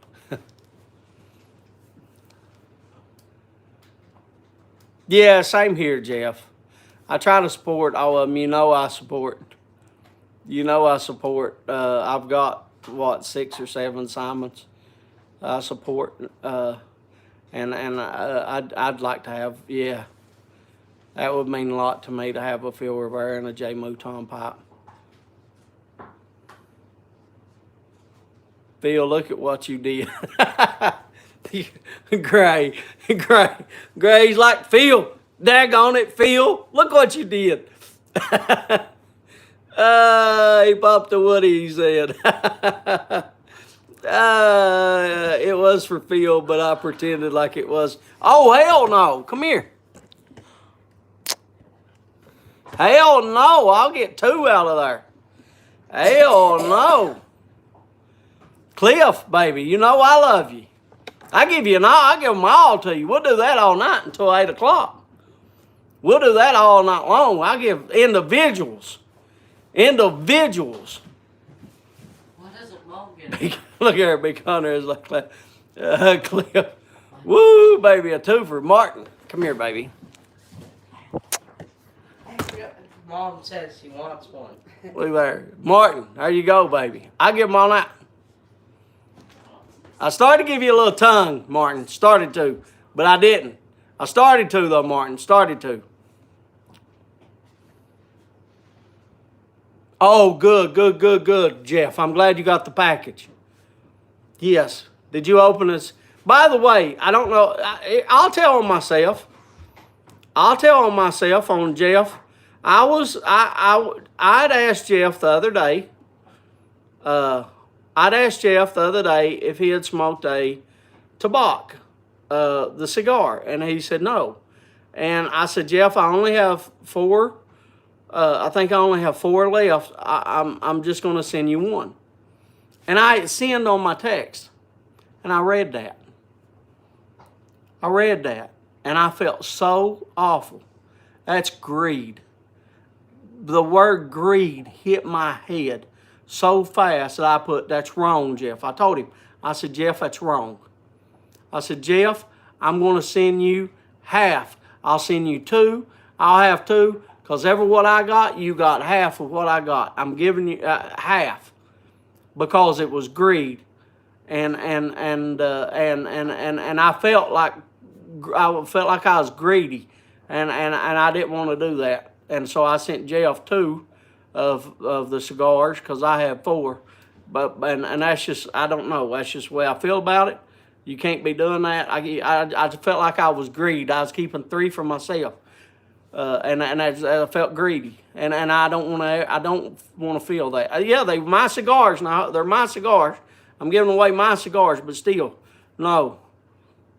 Yeah, same here, Jeff. I try to support all of them. I support... I've got, 6 or 7 Simons I support. And I'd like to have, yeah. That would mean a lot to me to have a Phil Rivera and a J. Mouton pipe. Phil, look at what you did. Gray's like, Phil, daggone it, Phil, look what you did. He popped the woody, he said. It was for Phil, but I pretended like it was. Oh, hell no. Come here. Hell no. I'll get 2 out of there. Hell no. Cliff, baby, you know I love you. I give them all to you. We'll do that all night until 8 o'clock. We'll do that all night long. I give individuals. Individuals. What doesn't Mom get? Look at her, Big Hunter is like that. Cliff. Woo, baby, a 2 for Martin. Come here, baby. Mom says she wants one. Look there. Martin, there you go, baby. I give them all night. I started to give you a little tongue, Martin. Started to, but I didn't. I started to, though, Martin. Started to. Oh, good, Jeff. I'm glad you got the package. Yes. Did you open this? By the way, I don't know. I'll tell on myself. I'd asked Jeff the other day. If he had smoked a tobacco, the cigar, and he said no. And I said, Jeff, I only have 4. I think I only have 4 left. I'm just going to send you one. And I send on my text, and I read that. And I felt so awful. That's greed. The word greed hit my head so fast that I put, that's wrong, Jeff. I told him. I said, Jeff, that's wrong. I said, Jeff, I'm going to send you half. I'll send you 2. I'll have 2, because every what I got, you got half of what I got. I'm giving you half, because it was greed, and I felt like I was greedy, and I didn't want to do that, and so I sent Jeff 2 of the cigars, because I have 4, but that's just, I don't know, that's just the way I feel about it. You can't be doing that. I felt like I was greedy. I was keeping 3 for myself, and I felt greedy, and I don't want to feel that. Yeah, they're my cigars now. They're my cigars. I'm giving away my cigars, but still, no,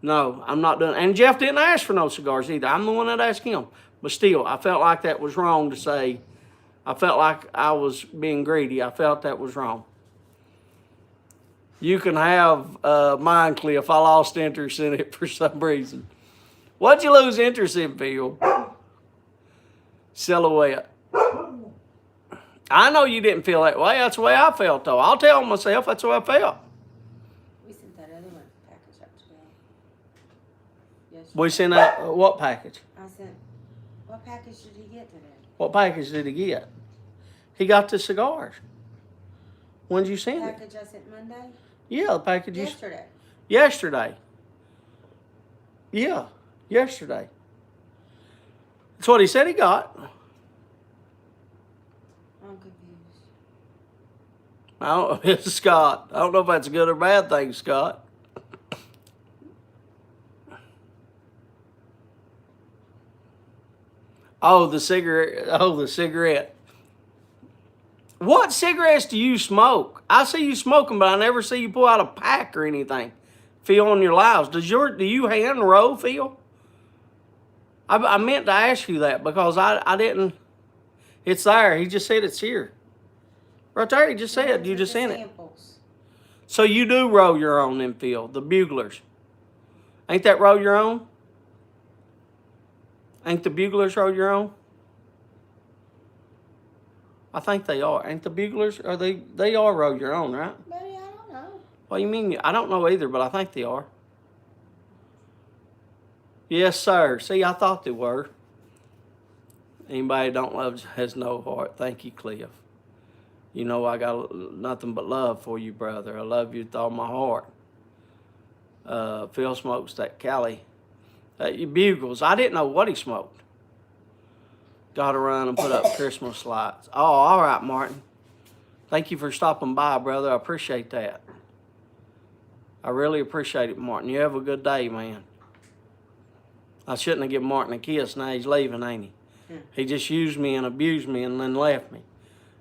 I'm not doing. And Jeff didn't ask for no cigars either. I'm the one that asked him, but still, I felt like that was wrong to say. I felt like I was being greedy. I felt that was wrong. You can have mine, Cliff. I lost interest in it for some reason. What'd you lose interest in, Phil? Silhouette. I know you didn't feel that way. That's the way I felt, though. I'll tell myself that's the way I felt. We sent that other one package up today. Yesterday. We sent out what package? I sent, what package did he get today? What package did he get? He got the cigars. When did you send it? Package I sent Monday? Yeah, the package Yesterday. Yesterday. Yeah, yesterday. That's what he said he got. I'm confused. It's Scott. I don't know if that's a good or bad thing, Scott. Oh, the cigarette. What cigarettes do you smoke? I see you smoking, but I never see you pull out a pack or anything. Phil, on your lives. Do you hand roll, Phil? I meant to ask you that because I didn't. It's there. He just said it's here. Right there, he just said. You just sent it. So you do roll your own then, Phil. The Buglers. Ain't that roll your own? Ain't the Buglers roll your own? I think they are. Ain't the Buglers? Are they are roll your own, right? Maybe, I don't know. What do you mean? I don't know either, but I think they are. Yes, sir. See, I thought they were. Anybody don't love has no heart. Thank you, Cliff. You know I got nothing but love for you, brother. I love you with all my heart. Phil smokes that Cali. Bugles. I didn't know what he smoked. Got to run and put up Christmas lights. Oh, all right, Martin. Thank you for stopping by, brother. I appreciate that. I really appreciate it, Martin. You have a good day, man. I shouldn't have given Martin a kiss. Now he's leaving, ain't he? He just used me and abused me and then left me.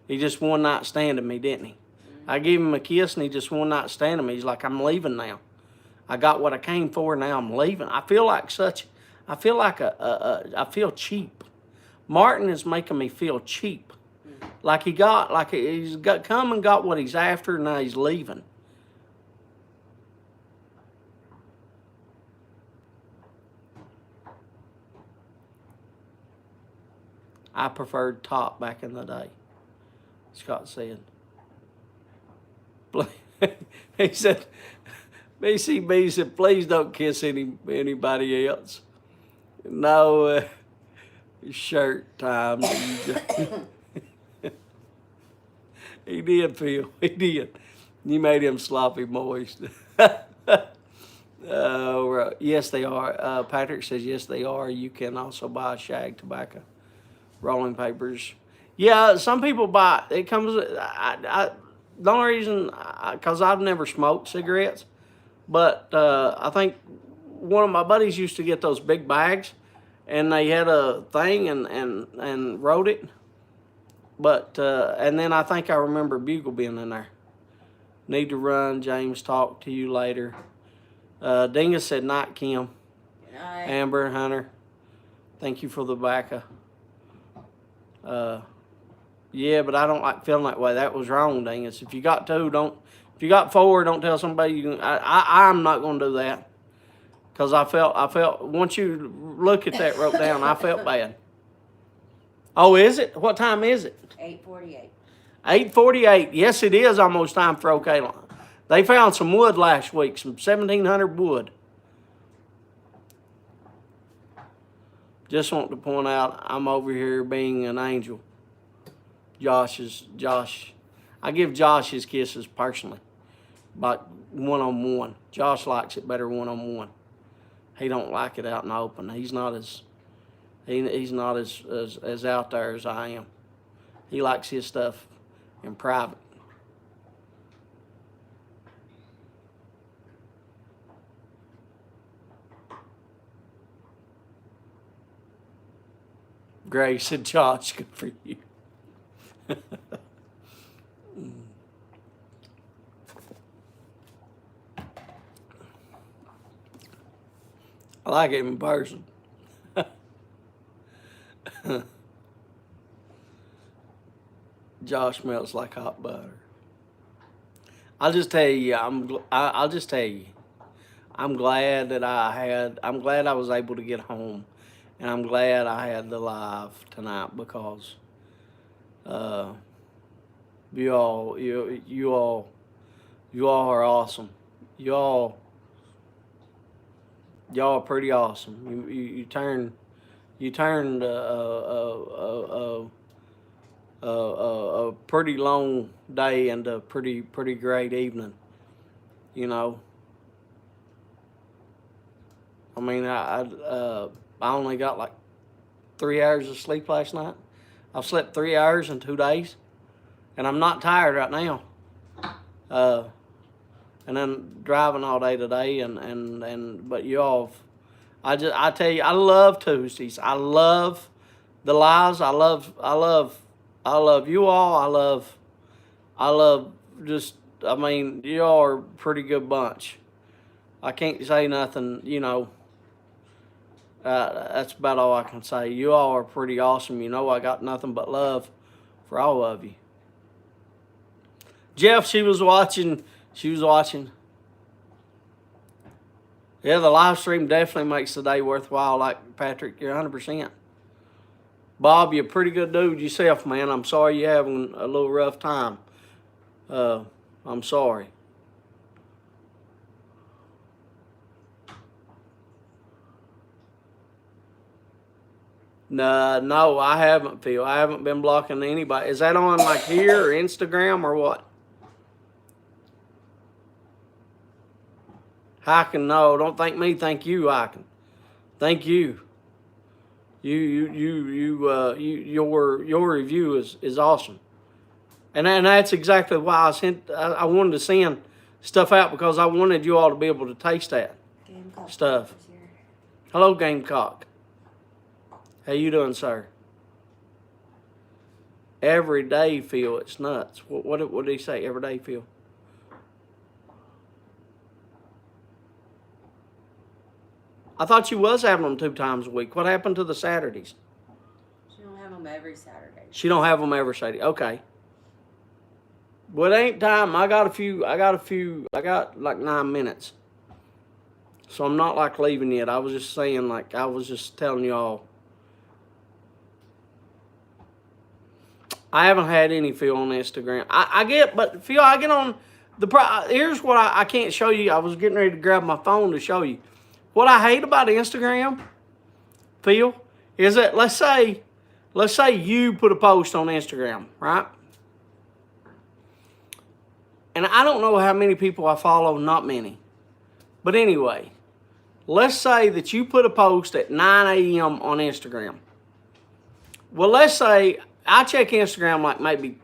He just one night standing me, didn't he? I gave him a kiss and he just one night standing me. He's like, I'm leaving now. I got what I came for. Now I'm leaving. I feel like I feel cheap. Martin is making me feel cheap. Like he's come and got what he's after, and now he's leaving. I preferred top back in the day, Scott said. He said, BCB said, please don't kiss anybody else. No, shirt time. He did, Phil. He did. You made him sloppy moist. Right. Yes, they are. Patrick says, yes, they are. You can also buy shag tobacco, rolling papers. Yeah, some people buy it. It comes, the only reason, because I've never smoked cigarettes, but I think one of my buddies used to get those big bags, and they had a thing and wrote it. But, and then I think I remember Bugle being in there. Need to run, James, talk to you later. Dingus said night, Kim. Good night. Amber, Hunter, thank you for the tobacco. Yeah, but I don't like feeling that way. That was wrong, Dingus. If you got two, if you got four, don't tell somebody you can. I'm not going to do that. Because I felt, once you look at that wrote down, I felt bad. Oh, is it? What time is it? 8:48. 8:48. Yes, it is almost time for OK. They found some wood last week, some 1,700 wood. Just want to point out, I'm over here being an angel. Josh. I give Josh his kisses personally, but one-on-one. Josh likes it better one-on-one. He don't like it out in the open. He's not as out there as I am. He likes his stuff in private. Gray said, Josh, good for you. I like him in person. Josh melts like hot butter. I'll just tell you, I'm glad that I'm glad I was able to get home, and I'm glad I had the live tonight because you all are awesome. Y'all are pretty awesome. You turned a pretty long day into a pretty great evening. You know. I mean, I only got like 3 hours of sleep last night. I've slept 3 hours in 2 days, and I'm not tired right now. And then driving all day today, but y'all, I tell you, I love Tuesdays. I love the lives. I love you all. I love just, I mean, y'all are a pretty good bunch. I can't say nothing, you know. That's about all I can say. You all are pretty awesome. You know, I got nothing but love for all of you. Jeff, she was watching. Yeah, the live stream definitely makes the day worthwhile. Like Patrick, you're 100%. Bob, you're a pretty good dude yourself, man. I'm sorry you're having a little rough time. I'm sorry. No, I haven't, Phil. I haven't been blocking anybody. Is that on like here or Instagram or what? Hiking, no, don't thank me. Thank you, Hiking. Thank you. Your review is awesome, and that's exactly why I wanted to send stuff out because I wanted you all to be able to taste that Gamecock stuff. is here. Hello, Gamecock. How you doing, sir? Every day, Phil, it's nuts. What did he say? Every day, Phil. I thought you was having them 2 times a week. What happened to the Saturdays? She don't have them every Saturday. She don't have them every Saturday. Okay. Well, it ain't time. I got like 9 minutes. So I'm not like leaving yet. I was just saying, like, I was just telling y'all. I haven't had any Phil on Instagram. But Phil, I get on here's what I can't show you. I was getting ready to grab my phone to show you. What I hate about Instagram, Phil, is that let's say you put a post on Instagram, right? And I don't know how many people I follow, not many. But anyway, let's say that you put a post at 9 a.m. on Instagram. Well, let's say I check Instagram like maybe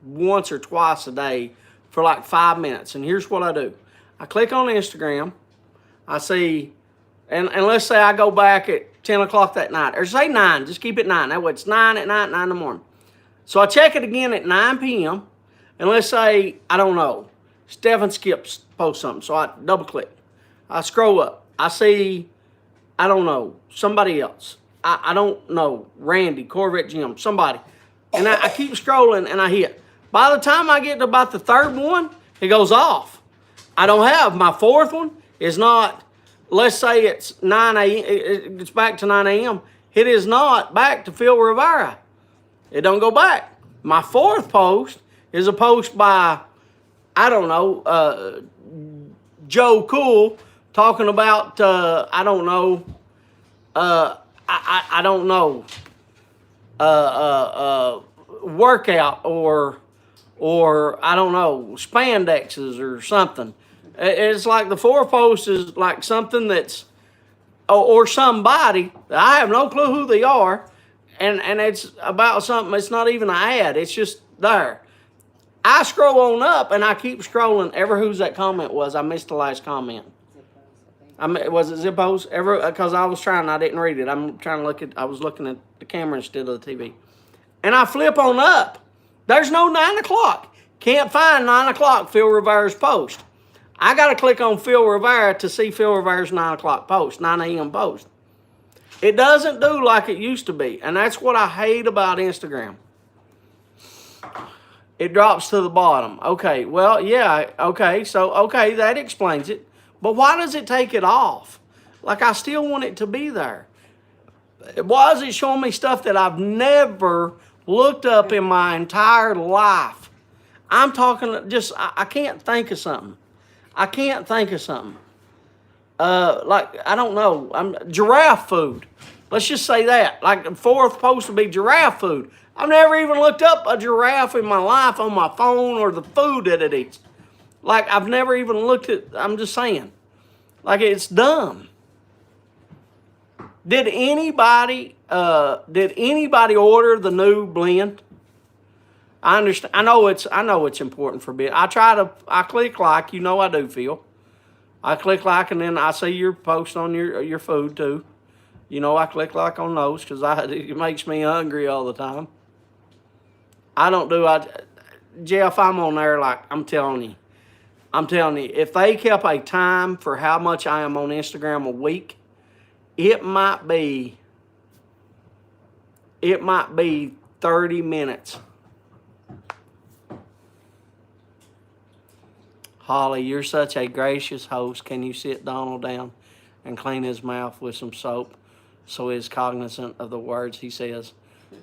once or twice a day for like 5 minutes. And here's what I do. I click on Instagram. I see, and let's say I go back at 10 o'clock that night. Or say 9. Just keep it 9. That way it's 9 at night, 9 in the morning. So I check it again at 9 p.m. And let's say, I don't know, Stephen Skips post something. So I double click. I scroll up. I see, I don't know, somebody else. I don't know, Randy, Corvette Jim, somebody. And I keep scrolling and I hit. By the time I get to about the 3rd one, it goes off. I don't have, my 4th one is not, let's say it's 9 a.m., it's back to 9 a.m. It is not back to Phil Rivera. It don't go back. My 4th post is a post by, I don't know, Joe Cool talking about, I don't know, I don't know, workout or I don't know, spandexes or something. It's like the 4th post is like something that's, or somebody, I have no clue who they are, and it's about something, it's not even an ad, it's just there. I scroll on up and I keep scrolling. Ever whose that comment was, I missed the last comment. Was it Zippos? Because I was trying, I didn't read it. I was looking at the camera instead of the TV. And I flip on up. There's no 9 o'clock. Can't find 9 o'clock Phil Rivera's post. I got to click on Phil Rivera to see Phil Rivera's 9 o'clock post, 9 a.m. post. It doesn't do like it used to be. And that's what I hate about Instagram. It drops to the bottom. Okay, well, yeah, okay, so, okay, that explains it. But why does it take it off? Like, I still want it to be there. Why is it showing me stuff that I've never looked up in my entire life? I'm talking just, I can't think of something. I can't think of something. Like, I don't know. Giraffe food. Let's just say that. Like, the 4th post would be giraffe food. I've never even looked up a giraffe in my life on my phone or the food that it eats. Like, I've never even looked at, I'm just saying. Like, it's dumb. Did anybody order the new blend? I understand. I know it's important for me. I click like, you know I do, Phil. I click like, and then I see your post on your food too. You know I click like on those because it makes me hungry all the time. Jeff, I'm on there like, I'm telling you, if they kept a time for how much I am on Instagram a week, it might be 30 minutes. Holly, you're such a gracious host. Can you sit Donald down and clean his mouth with some soap so he's cognizant of the words he says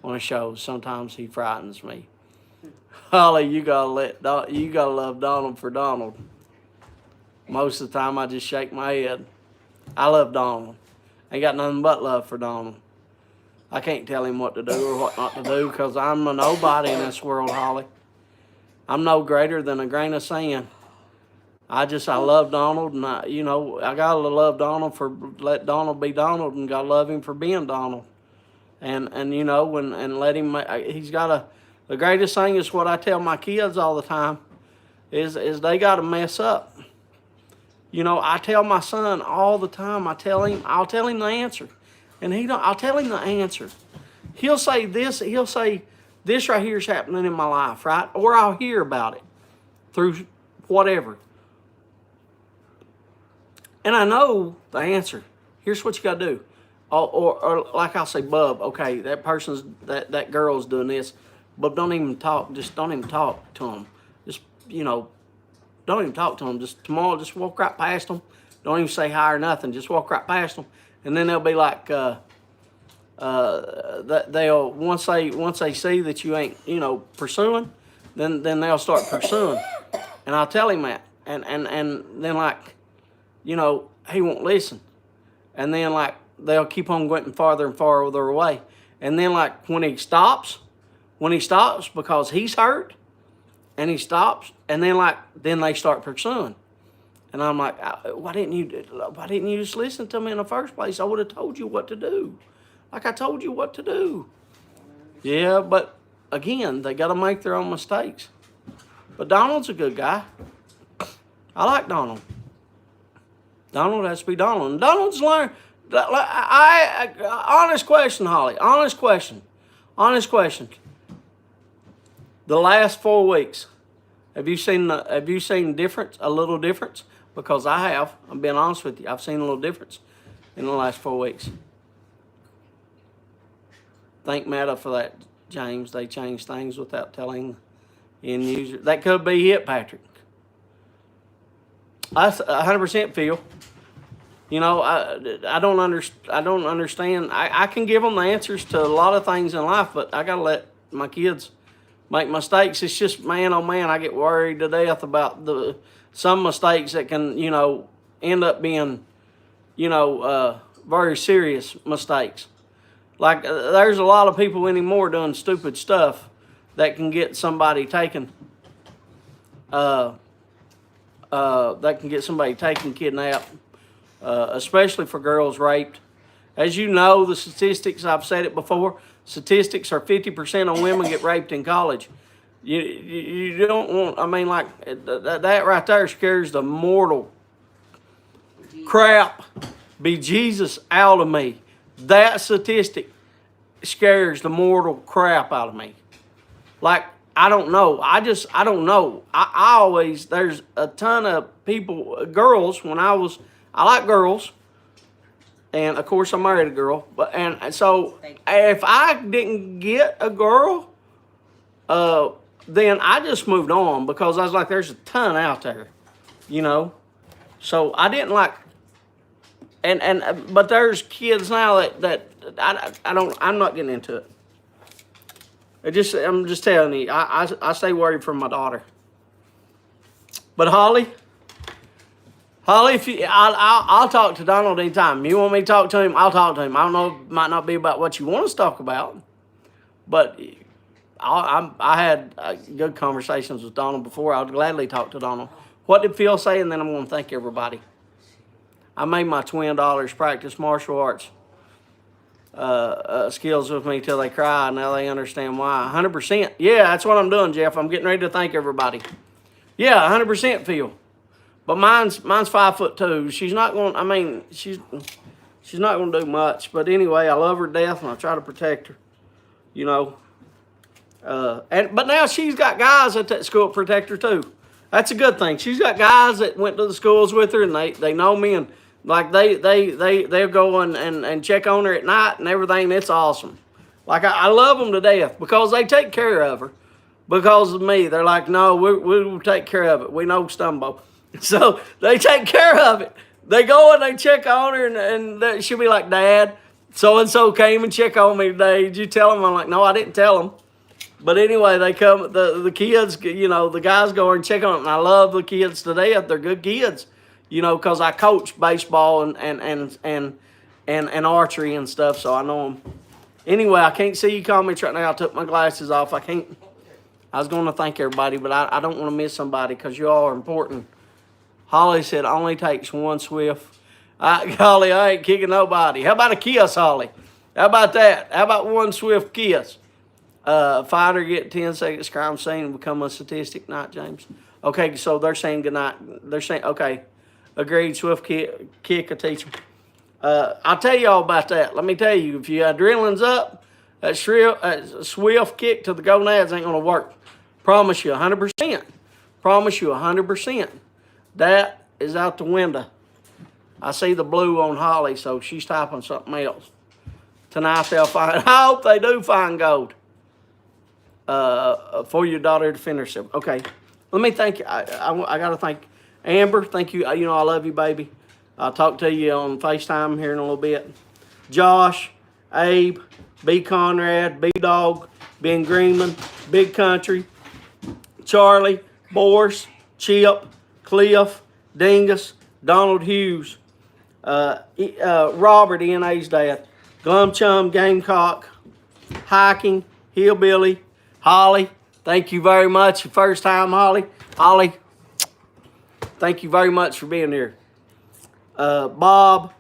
on a show? Sometimes he frightens me. Holly, you gotta love Donald for Donald. Most of the time, I just shake my head. I love Donald. Ain't got nothing but love for Donald. I can't tell him what to do or what not to do because I'm a nobody in this world, Holly. I'm no greater than a grain of sand. I love Donald, and I gotta love Donald for let Donald be Donald, and gotta love him for being Donald, and let him. The greatest thing is what I tell my kids all the time is they got to mess up. You know, I tell my son all the time. I'll tell him the answer, and he don't. I'll tell him the answer. He'll say this. He'll say this right here is happening in my life, right? Or I'll hear about it through whatever, and I know the answer. Here's what you got to do. Or like I'll say, Bub, okay, that girl's doing this, but don't even talk. Just don't even talk to them. Just, you know, don't even talk to them. Just tomorrow, just walk right past them. Don't even say hi or nothing. Just walk right past them, and then they'll be like, they'll once they see that you ain't, you know, pursuing, then they'll start pursuing, and I'll tell him that, and then like, you know, he won't listen, and then like. They'll keep on going farther and farther away. And then like when he stops because he's hurt and he stops, and then they start pursuing. And I'm like, why didn't you just listen to me in the first place? I would have told you what to do. Like I told you what to do. Yeah, but again, they got to make their own mistakes. But Donald's a good guy. I like Donald. Donald has to be Donald. And Donald's learned. Honest question, Holly. Honest question. The last 4 weeks, have you seen difference? A little difference? Because I have. I'm being honest with you. I've seen a little difference in the last 4 weeks. Thank Meta for that, James. They changed things without telling the end user. That could be it, Patrick. I 100% feel. You know, I don't understand. I can give them the answers to a lot of things in life, but I got to let my kids make mistakes. It's just, man, oh man, I get worried to death about some mistakes that can, you know, end up being, you know, very serious mistakes. Like there's a lot of people anymore doing stupid stuff that can get somebody taken. Kidnapped. Especially for girls raped. As you know, the statistics, I've said it before, statistics are 50% of women get raped in college. You don't want, I mean, like, that right there scares the mortal crap, bejesus out of me. That statistic scares the mortal crap out of me. Like, I don't know. I don't know. I always, there's a ton of people, girls, I like girls, and of course I married a girl. And so if I didn't get a girl, then I just moved on because I was like, there's a ton out there, you know. So I didn't like, but there's kids now that I'm not getting into it. I'm just telling you, I stay worried for my daughter. But Holly, if I'll talk to Donald anytime. You want me to talk to him, I'll talk to him. I don't know, it might not be about what you want us to talk about, but I had good conversations with Donald before. I would gladly talk to Donald. What did Phil say? And then I'm going to thank everybody. I made my twin daughters practice martial arts skills with me till they cry. Now they understand why. 100%. Yeah, that's what I'm doing, Jeff. I'm getting ready to thank everybody. Yeah, 100%, Phil. But mine's 5'2". She's not going. I mean, she's not going to do much. But anyway, I love her to death, and I try to protect her. You know. But now she's got guys at that school that protect her too. That's a good thing. She's got guys that went to the schools with her, and they know me, and like they'll go and check on her at night and everything. It's awesome. Like I love them to death because they take care of her. Because of me, they're like, no, we'll take care of it. We know Stumbo. So they take care of it. They go and they check on her, and she'll be like, Dad, so-and-so came and checked on me today. Did you tell them? I'm like, no, I didn't tell them. But anyway, they come, the kids, you know, the guys go and check on it, and I love the kids to death. They're good kids, you know, because I coach baseball and archery and stuff, so I know them. Anyway, I can't see you comments right now. I took my glasses off. I was going to thank everybody, but I don't want to miss somebody because you all are important. Holly said, only takes one swift. Holly, I ain't kicking nobody. How about a kiss, Holly? How about that? How about one swift kiss? Fighter get 10 seconds crime scene and become a statistic. Not James. Okay, so they're saying good night. They're saying okay. Agreed. Swift kick a teacher. I'll tell you all about that. Let me tell you, if your adrenaline's up, that swift kick to the gonads ain't gonna work. Promise you 100%. Promise you 100%. That is out the window. I see the blue on Holly, so she's typing something else. Tonight they'll find. I hope they do find gold. For your daughter to finish herself. Okay, let me thank you. I got to thank Amber. Thank you. You know I love you, baby. I'll talk to you on FaceTime here in a little bit. Josh, Abe, B. Conrad, B. Dog, Ben Greenman, Big Country, Charlie, Boris, Chip, Cliff, Dingus, Donald Hughes, Robert, E&A's dad, Glum Chum, Gamecock, Hiking, Hillbilly, Holly. Thank you very much. First time, Holly. Holly, thank you very much for being here. Bob,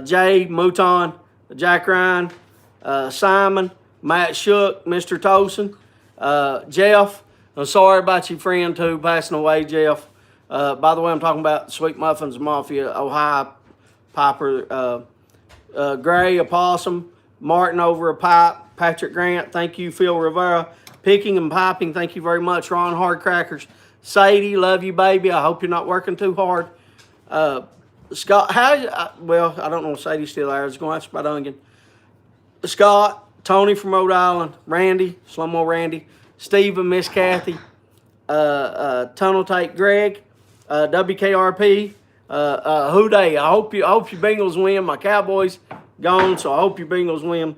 Jay, Mouton, Jack Ryan, Simon, Matt Shook, Mr. Tosin, Jeff. I'm sorry about your friend too passing away, Jeff. By the way, I'm talking about Sweet Muffins Mafia, Ohio, Piper, Gray, Opossum, Martin over a pipe, Patrick Grant, thank you, Phil Rivera, Picking and Piping, thank you very much, Ron Hardcrackers, Sadie, love you, baby. I hope you're not working too hard. Scott, well, I don't know if Sadie's still there. I was going to ask about Onion. Scott, Tony from Rhode Island, Randy, Slow-Mo Randy, Steve and Miss Kathy, Tunnel Take Greg, WKRP, Who Day. I hope your Bengals win. My Cowboys gone, so I hope your Bengals win.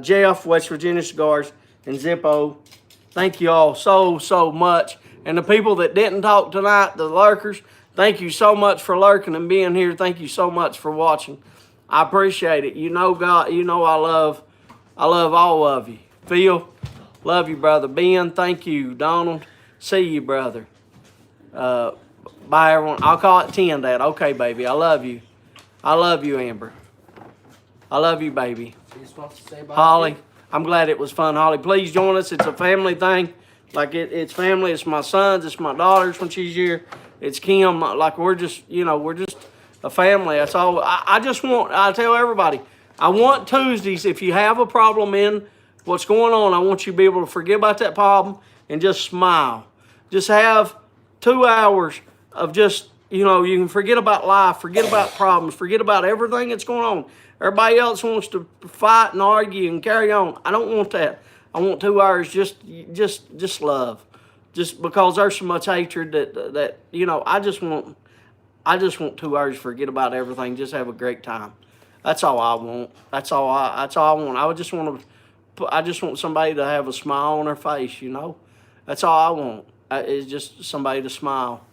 Jeff, West Virginia Cigars, and Zippo. Thank you all so much. And the people that didn't talk tonight, the lurkers, thank you so much for lurking and being here. Thank you so much for watching. I appreciate it. You know, God, you know I love all of you. Phil, love you, brother. Ben, thank you. Donald, see you, brother. Bye, everyone. I'll call it 10, Dad. Okay, baby. I love you. I love you, Amber. I love you, baby. Holly, I'm glad it was fun. Holly, please join us. It's a family thing. Like it's family. It's my sons. It's my daughters when she's here. It's Kim. Like we're just a family. That's all. I tell everybody, I want Tuesdays. If you have a problem in what's going on, I want you to be able to forget about that problem and just smile. Just have 2 hours of just, you can forget about life, forget about problems, forget about everything that's going on. Everybody else wants to fight and argue and carry on. I don't want that. I want 2 hours just love. Just because there's so much hatred that I just want 2 hours to forget about everything, just have a great time. That's all I want. That's all I want. I just want somebody to have a smile on their face, That's all I want. Is just somebody to smile.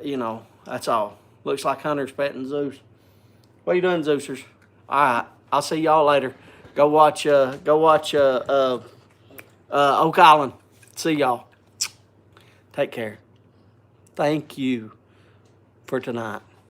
That's all. Looks like Hunter's petting Zeus. What are you doing, Zeusers? All right. I'll see y'all later. Go watch Oak Island. See y'all. Take care. Thank you for tonight.